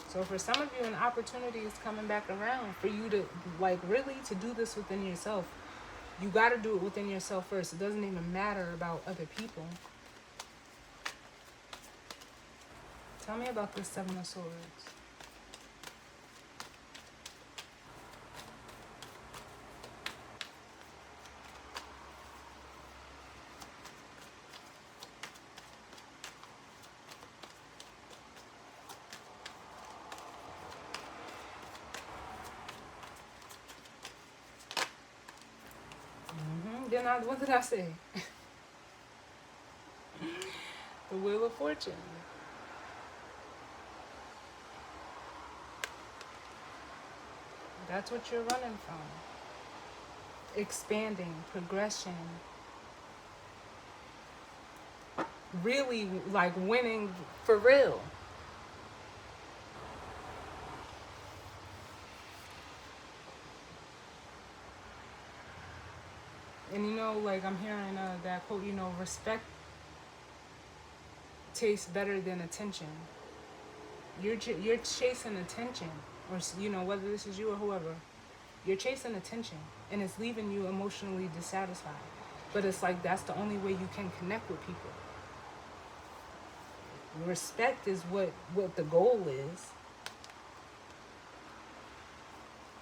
So for some of you, an opportunity is coming back around for you to, like, really to do this within yourself. You got to do it within yourself first. It doesn't even matter about other people. Tell me about this Seven of Swords. What did I say? The Wheel of Fortune. That's what you're running from. Expanding, progression. Really, like, winning for real. And you know, like, I'm hearing that quote, you know, respect tastes better than attention. You're chasing attention, or, you know, whether this is you or whoever, you're chasing attention, and it's leaving you emotionally dissatisfied. But it's like that's the only way you can connect with people. Respect is what the goal is.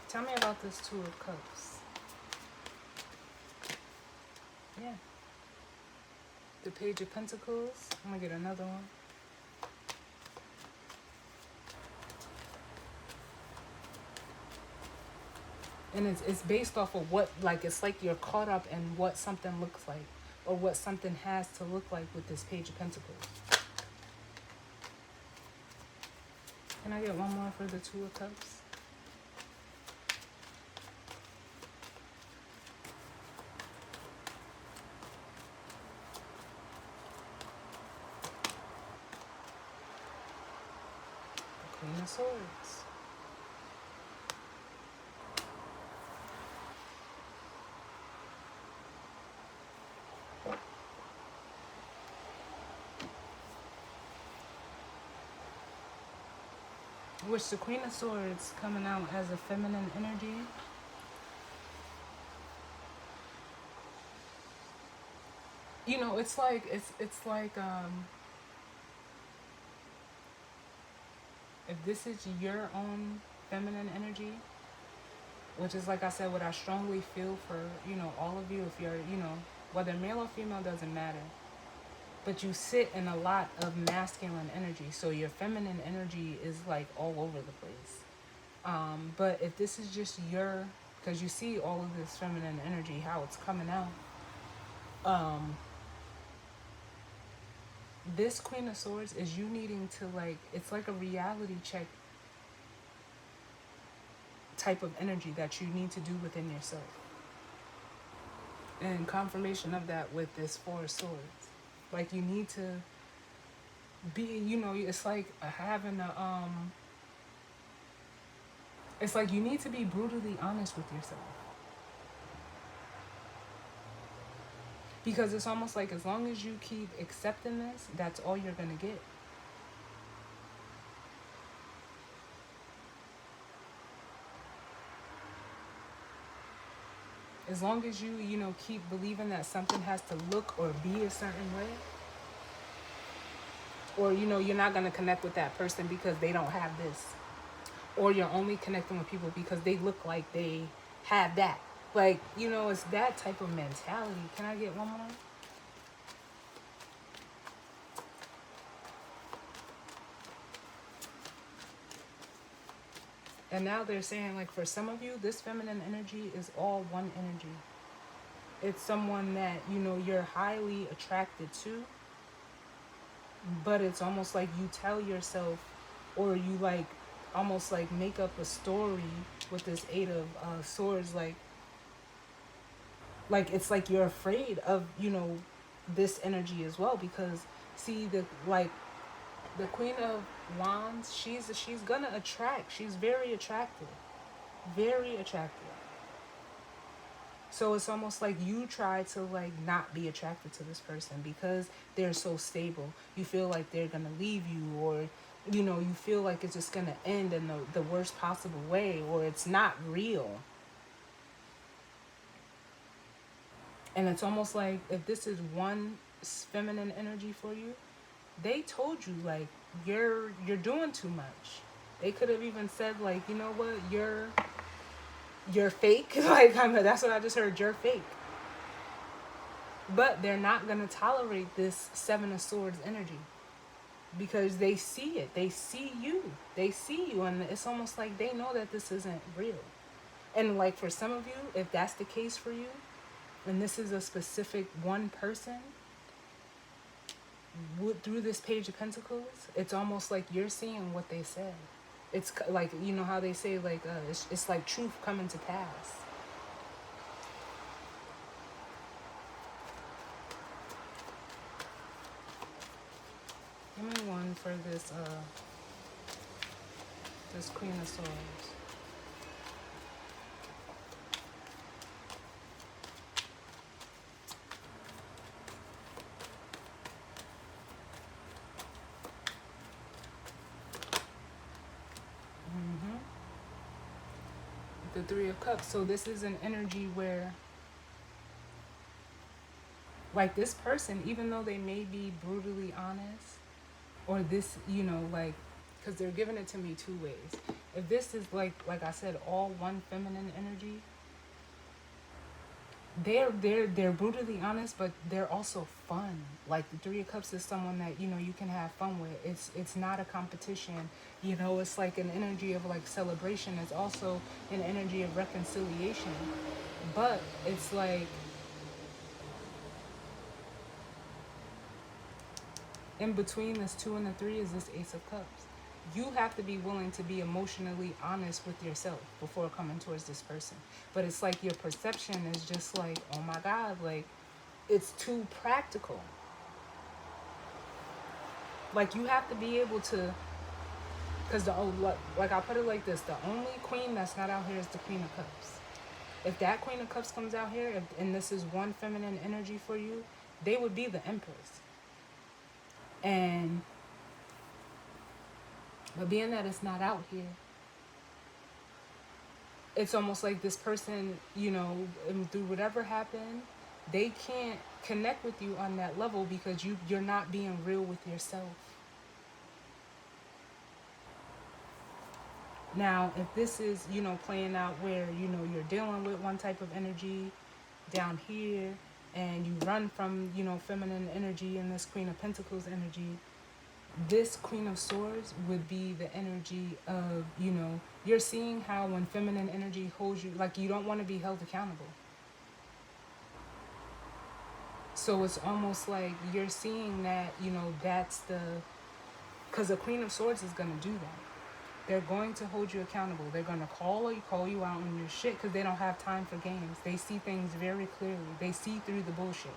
Tell me about this Two of Cups. Yeah. The Page of Pentacles. I'm gonna get another one. And it's based off of what, like, it's like you're caught up in what something looks like, or what something has to look like with this Page of Pentacles. Can I get one more for the Two of Cups? The Queen of Swords. Which the Queen of Swords coming out as a feminine energy. You know, it's like if this is your own feminine energy, which is, like I said, what I strongly feel for, you know, all of you, if you're, you know, whether male or female, doesn't matter. But you sit in a lot of masculine energy, so your feminine energy is like all over the place. But if this is just your, because you see all of this feminine energy, how it's coming out. This Queen of Swords is you needing to, like, it's like a reality check type of energy that you need to do within yourself. And confirmation of that with this Four of Swords. Like, you need to be, you know, it's like having a, it's like you need to be brutally honest with yourself. Because it's almost like as long as you keep accepting this, that's all you're going to get. As long as you, you know, keep believing that something has to look or be a certain way, or, you know, you're not going to connect with that person because they don't have this, or you're only connecting with people because they look like they have that. Like, you know, it's that type of mentality. Can I get one more? And now they're saying, like, for some of you, this feminine energy is all one energy. It's someone that, you know, you're highly attracted to, but it's almost like you tell yourself, or you, like, almost like make up a story with this Eight of Swords, like it's like you're afraid of, you know, this energy as well, because see, the Queen of Wands, she's gonna attract. She's very attractive. Very attractive. So it's almost like you try to like not be attracted to this person because they're so stable. You feel like they're gonna leave you, or you feel like it's just gonna end in the worst possible way, or it's not real. And it's almost like if this is one feminine energy for you, they told you like you're doing too much. They could have even said like, you know what, you're fake. Like that's what I just heard. You're fake. But they're not gonna tolerate this Seven of Swords energy because they see it. They see you. They see you, and it's almost like they know that this isn't real. And like for some of you, if that's the case for you, and this is a specific one person, through this Page of Pentacles, it's almost like you're seeing what they said. It's like, you know how they say like it's like truth coming to pass. Give me one for this Queen of Swords. The Three of Cups. So this is an energy where like this person, even though they may be brutally honest, or this, like, because they're giving it to me two ways. If this is like I said, all one feminine energy, they're brutally honest, but they're also fun. Like the Three of Cups is someone that you can have fun with. It's not a competition. It's like an energy of like celebration. It's also an energy of reconciliation. But it's like in between this 2 and the 3 is this Ace of Cups. You have to be willing to be emotionally honest with yourself before coming towards this person. But it's like your perception is just like, oh my God, like it's too practical. Like you have to be able to, because like I'll put it like this, the only queen that's not out here is the Queen of Cups. If that Queen of Cups comes out here, and this is one feminine energy for you, they would be the Empress. But being that it's not out here, it's almost like this person, through whatever happened, they can't connect with you on that level because you're not being real with yourself. Now, if this is, playing out where, you're dealing with one type of energy down here and you run from, feminine energy and this Queen of Pentacles energy, this Queen of Swords would be the energy of, you're seeing how when feminine energy holds you, like you don't want to be held accountable. So it's almost like you're seeing that, that's because the Queen of Swords is going to do that. They're going to hold you accountable. They're going to call you out on your shit because they don't have time for games. They see things very clearly. They see through the bullshit.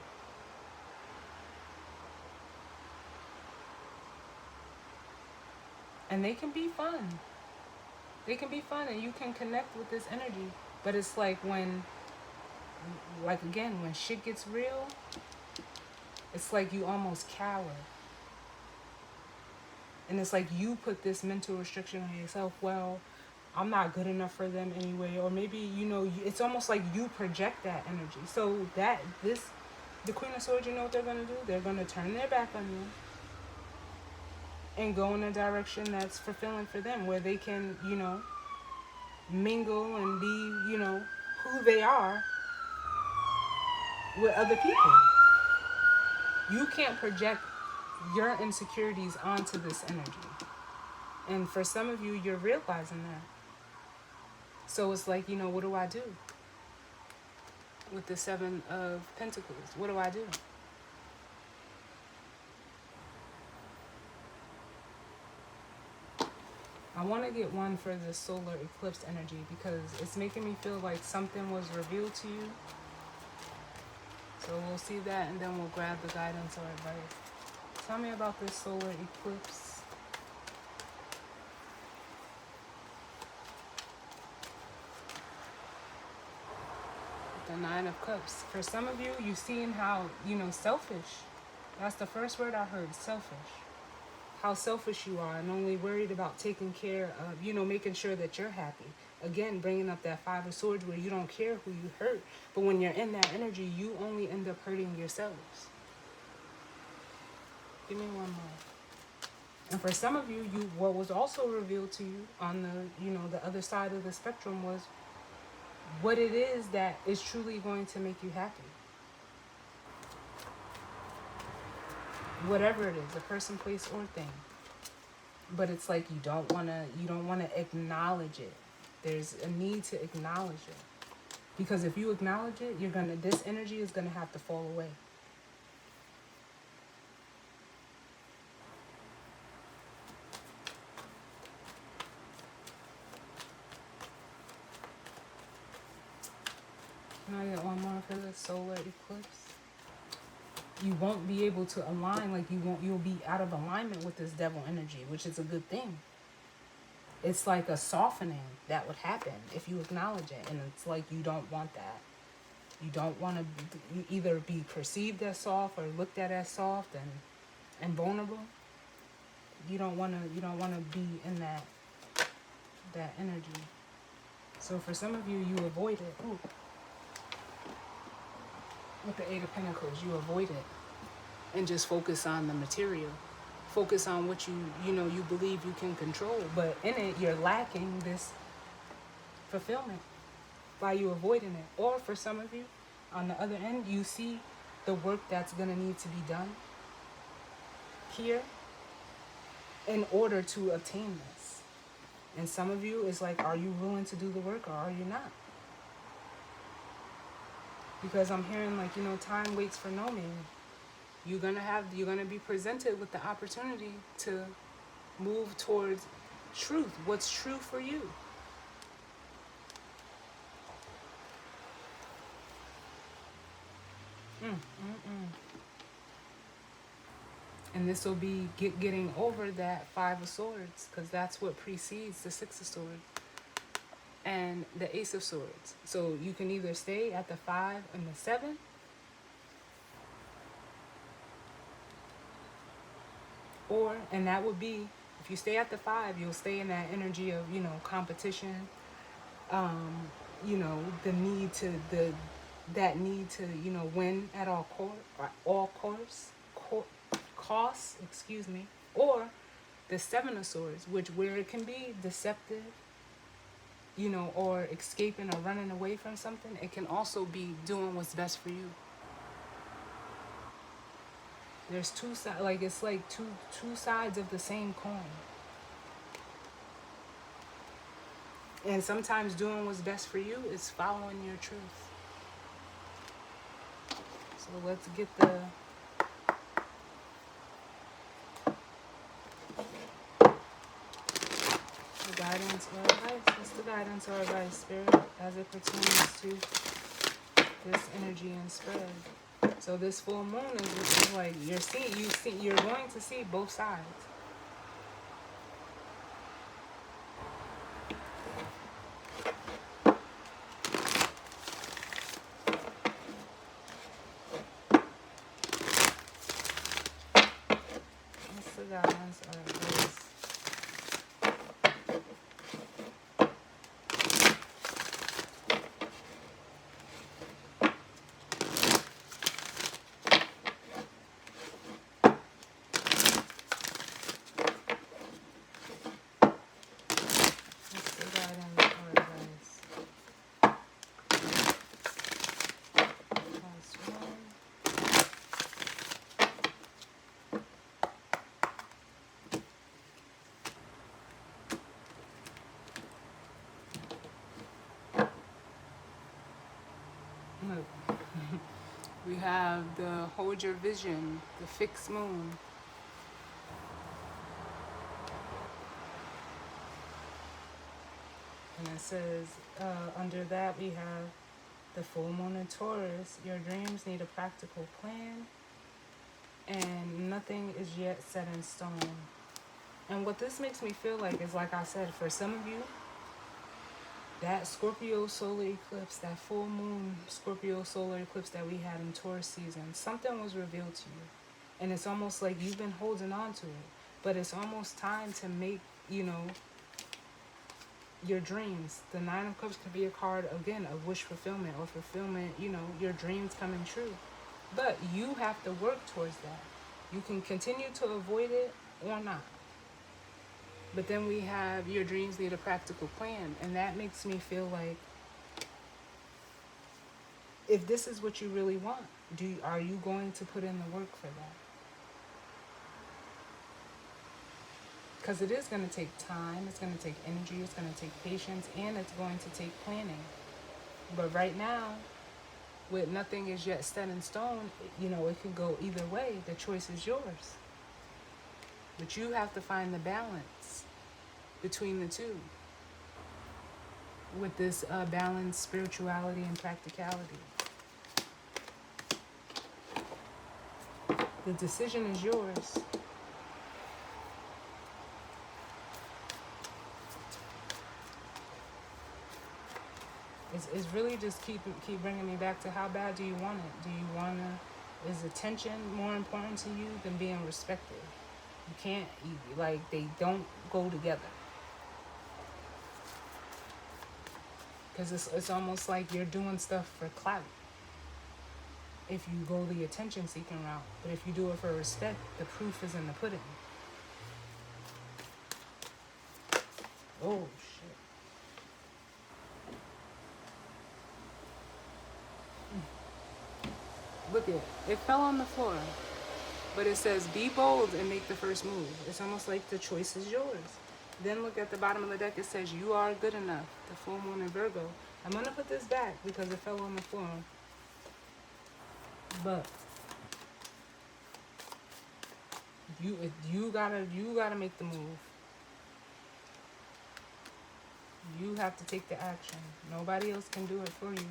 And they can be fun. They can be fun and you can connect with this energy. But it's like when shit gets real, it's like you almost cower. And it's like you put this mental restriction on yourself. Well, I'm not good enough for them anyway. Or maybe, it's almost like you project that energy. So the Queen of Swords, you know what they're going to do? They're going to turn their back on you and go in a direction that's fulfilling for them, where they can, mingle and be, who they are with other people. You can't project your insecurities onto this energy. And for some of you, you're realizing that. So it's like, what do I do? With the Seven of Pentacles, what do I do? I want to get one for the solar eclipse energy because it's making me feel like something was revealed to you. So we'll see that and then we'll grab the guidance or advice. Tell me about this solar eclipse. The Nine of Cups. For some of you, you seeing how, selfish. That's the first word I heard, selfish. How selfish you are and only worried about taking care of, making sure that you're happy. Again, bringing up that Five of Swords where you don't care who you hurt. But when you're in that energy, you only end up hurting yourselves. Give me one more. And for some of you, what was also revealed to you on the other side of the spectrum was what it is that is truly going to make you happy. Whatever it is, a person, place, or thing. But it's like you don't wanna acknowledge it. There's a need to acknowledge it. Because if you acknowledge it, this energy is gonna have to fall away. Can I get one more for the solar eclipse? You won't be able to align, like you'll be out of alignment with this devil energy, which is a good thing. It's like a softening that would happen if you acknowledge it. And it's like you don't want that. You don't want to either be perceived as soft or looked at as soft and vulnerable. You don't want to be in that energy. So for some of you, you avoid it. Ooh. With the Eight of Pentacles, you avoid it and just focus on the material. Focus on what you believe you can control. But in it, you're lacking this fulfillment by you avoiding it. Or for some of you, on the other end, you see the work that's going to need to be done here in order to obtain this. And some of you, it's like, are you willing to do the work or are you not? Because I'm hearing like, time waits for no man. You're gonna be presented with the opportunity to move towards truth. What's true for you? And this will be getting over that Five of Swords, because that's what precedes the Six of Swords and the Ace of Swords. So you can either stay at the 5 and the 7, and that would be, if you stay at the 5, you'll stay in that energy of, competition, the need to, win at all costs, or the Seven of Swords, where it can be deceptive, or escaping or running away from something. It can also be doing what's best for you. There's two sides, like it's like two sides of the same coin. And sometimes doing what's best for you is following your truth. So let's get the guidance or advice. What's the guidance or advice, Spirit, as it pertains to this energy and spread? So this full moon is like you're going to see both sides. What's the guidance or advice? We have the hold your vision, the fixed moon. And it says, under that we have the full moon in Taurus. Your dreams need a practical plan, and nothing is yet set in stone. And what this makes me feel like is, like I said, for some of you, That Scorpio solar eclipse, that full moon Scorpio solar eclipse that we had in Taurus season, something was revealed to you. And it's almost like you've been holding on to it. But it's almost time to make, your dreams. The Nine of Cups could be a card, again, of wish fulfillment or fulfillment, your dreams coming true. But you have to work towards that. You can continue to avoid it or not. But then we have your dreams need a practical plan. And that makes me feel like, if this is what you really want, are you going to put in the work for that? Because it is going to take time, it's going to take energy, it's going to take patience, and it's going to take planning. But right now, with nothing is yet set in stone, it could go either way. The choice is yours. But you have to find the balance between the two. With this balanced spirituality and practicality. The decision is yours. It's really just keep bringing me back to how bad do you want it? Do you want to, is attention more important to you than being respected? You can't, they don't go together. Because it's almost like you're doing stuff for clout if you go the attention-seeking route. But if you do it for respect, the proof is in the pudding. Oh, shit. Look at it. It fell on the floor. But it says, be bold and make the first move. It's almost like the choice is yours. Then look at the bottom of the deck. It says, you are good enough. The full moon in Virgo. I'm going to put this back because it fell on the floor. But you gotta make the move. You have to take the action. Nobody else can do it for you.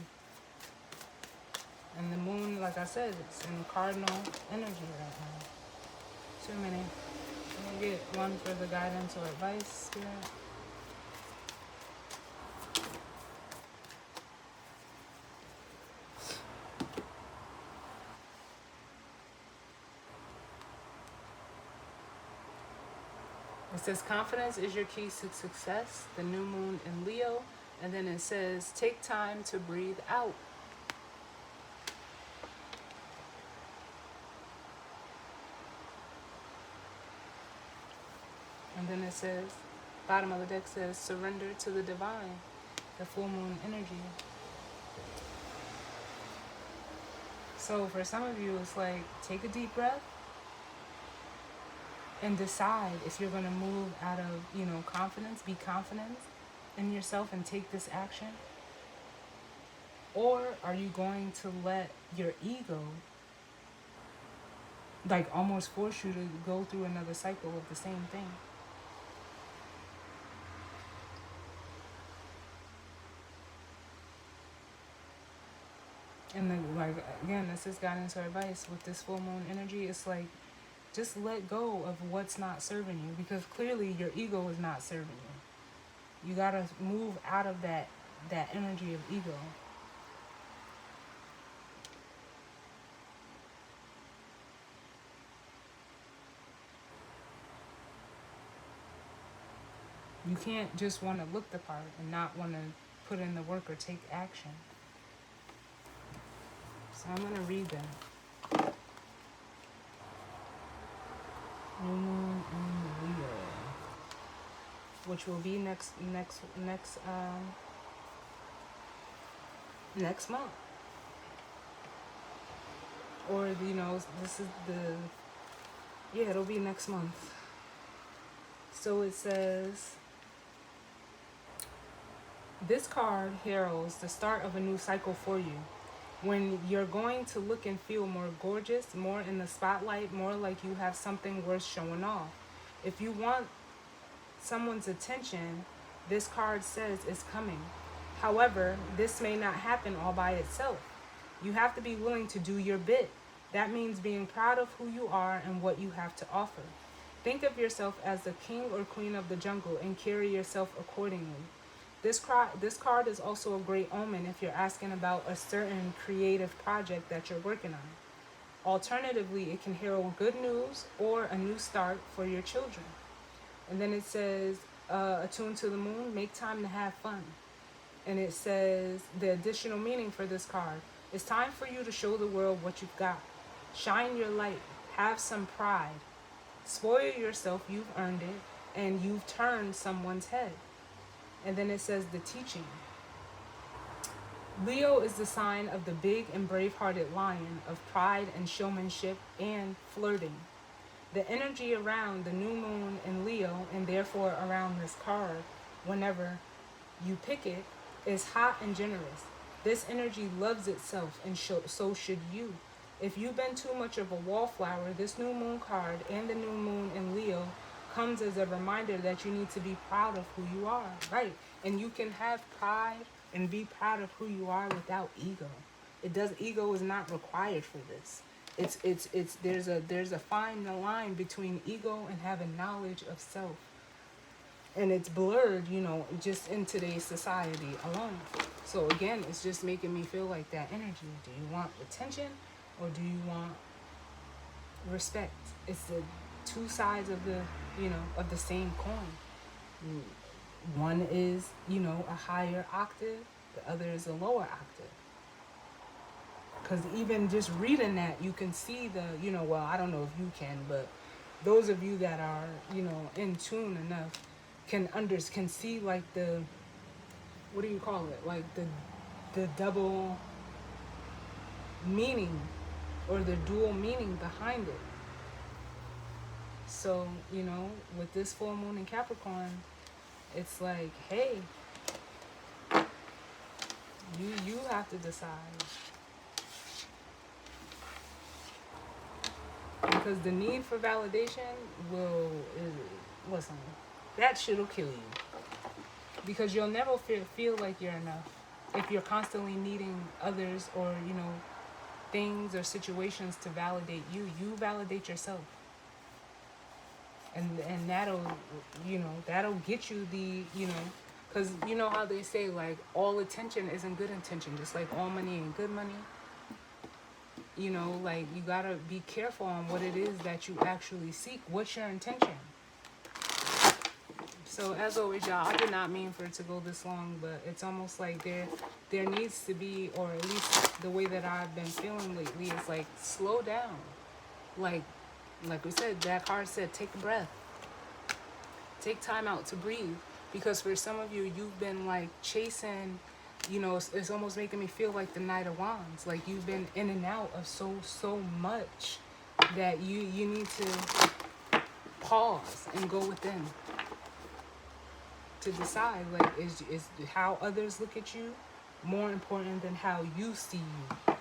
And the moon, like I said, it's in cardinal energy right now. Too many. I'm gonna get one for the guidance or advice, Spirit. It says confidence is your key to success. The new moon in Leo. And then it says take time to breathe out. And then it says, bottom of the deck says, surrender to the divine, the full moon energy. So for some of you, it's like, take a deep breath and decide if you're going to move out of, confidence, be confident in yourself and take this action. Or are you going to let your ego, almost force you to go through another cycle of the same thing? And then, again, this is guidance or advice with this full moon energy. It's like, just let go of what's not serving you, because clearly your ego is not serving you. You gotta move out of that energy of ego. You can't just want to look the part and not want to put in the work or take action. So I'm going to read them. New moon in Leo, which will be next month. Or, this is it'll be next month. So it says, this card heralds the start of a new cycle for you. When you're going to look and feel more gorgeous, more in the spotlight, more like you have something worth showing off. If you want someone's attention, this card says it's coming. However, this may not happen all by itself. You have to be willing to do your bit. That means being proud of who you are and what you have to offer. Think of yourself as the king or queen of the jungle and carry yourself accordingly. This card is also a great omen if you're asking about a certain creative project that you're working on. Alternatively, it can herald good news or a new start for your children. And then it says, attuned to the moon, make time to have fun. And it says the additional meaning for this card: it's time for you to show the world what you've got. Shine your light, have some pride, spoil yourself, you've earned it, and you've turned someone's head. And then it says the teaching. Leo is the sign of the big and brave-hearted lion of pride and showmanship and flirting. The energy around the new moon in Leo, and therefore around this card, whenever you pick it, is hot and generous. This energy loves itself, and so should you. If you've been too much of a wallflower, this new moon card and the new moon in Leo comes as a reminder that you need to be proud of who you are, right? And you can have pride and be proud of who you are without ego. Ego is not required for this. There's a fine line between ego and having knowledge of self. And it's blurred, just in today's society alone. So again, it's just making me feel like that energy. Do you want attention or do you want respect? It's the two sides of of the same coin. One is, a higher octave, the other is a lower octave. Because even just reading that, you can see well, I don't know if you can, but those of you that are, in tune enough can see like the, what do you call it? Like the double meaning or the dual meaning behind it. So, with this full moon in Capricorn, it's like, hey, you have to decide. Because the need for validation listen, that shit'll kill you. Because you'll never feel like you're enough if you're constantly needing others or, things or situations to validate you. You validate yourself. And that'll get you the, because you know how they say, like, all attention isn't good intention, just like all money ain't good money. Like, you gotta be careful on what it is that you actually seek. What's your intention? So as always, y'all, I did not mean for it to go this long, but it's almost like there needs to be, or at least the way that I've been feeling lately is like, slow down. Like we said, that card said, take a breath. Take time out to breathe. Because for some of you, you've been like chasing, it's almost making me feel like the Knight of Wands. Like you've been in and out of so much that you need to pause and go within to decide, like, is how others look at you more important than how you see you.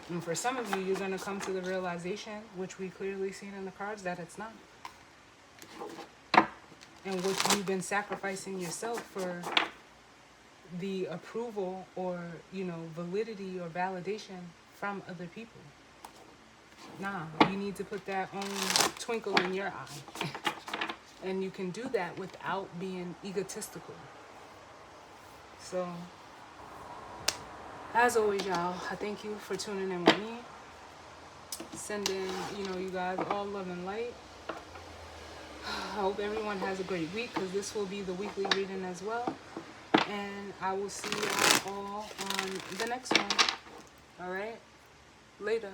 And for some of you, you're going to come to the realization, which we clearly seen in the cards, that it's not. And which you've been sacrificing yourself for the approval or, validity or validation from other people. Nah, you need to put that own twinkle in your eye. And you can do that without being egotistical. So, as always, y'all, I thank you for tuning in with me. Sending, you guys all love and light. I hope everyone has a great week, because this will be the weekly reading as well. And I will see y'all all on the next one. All right? Later.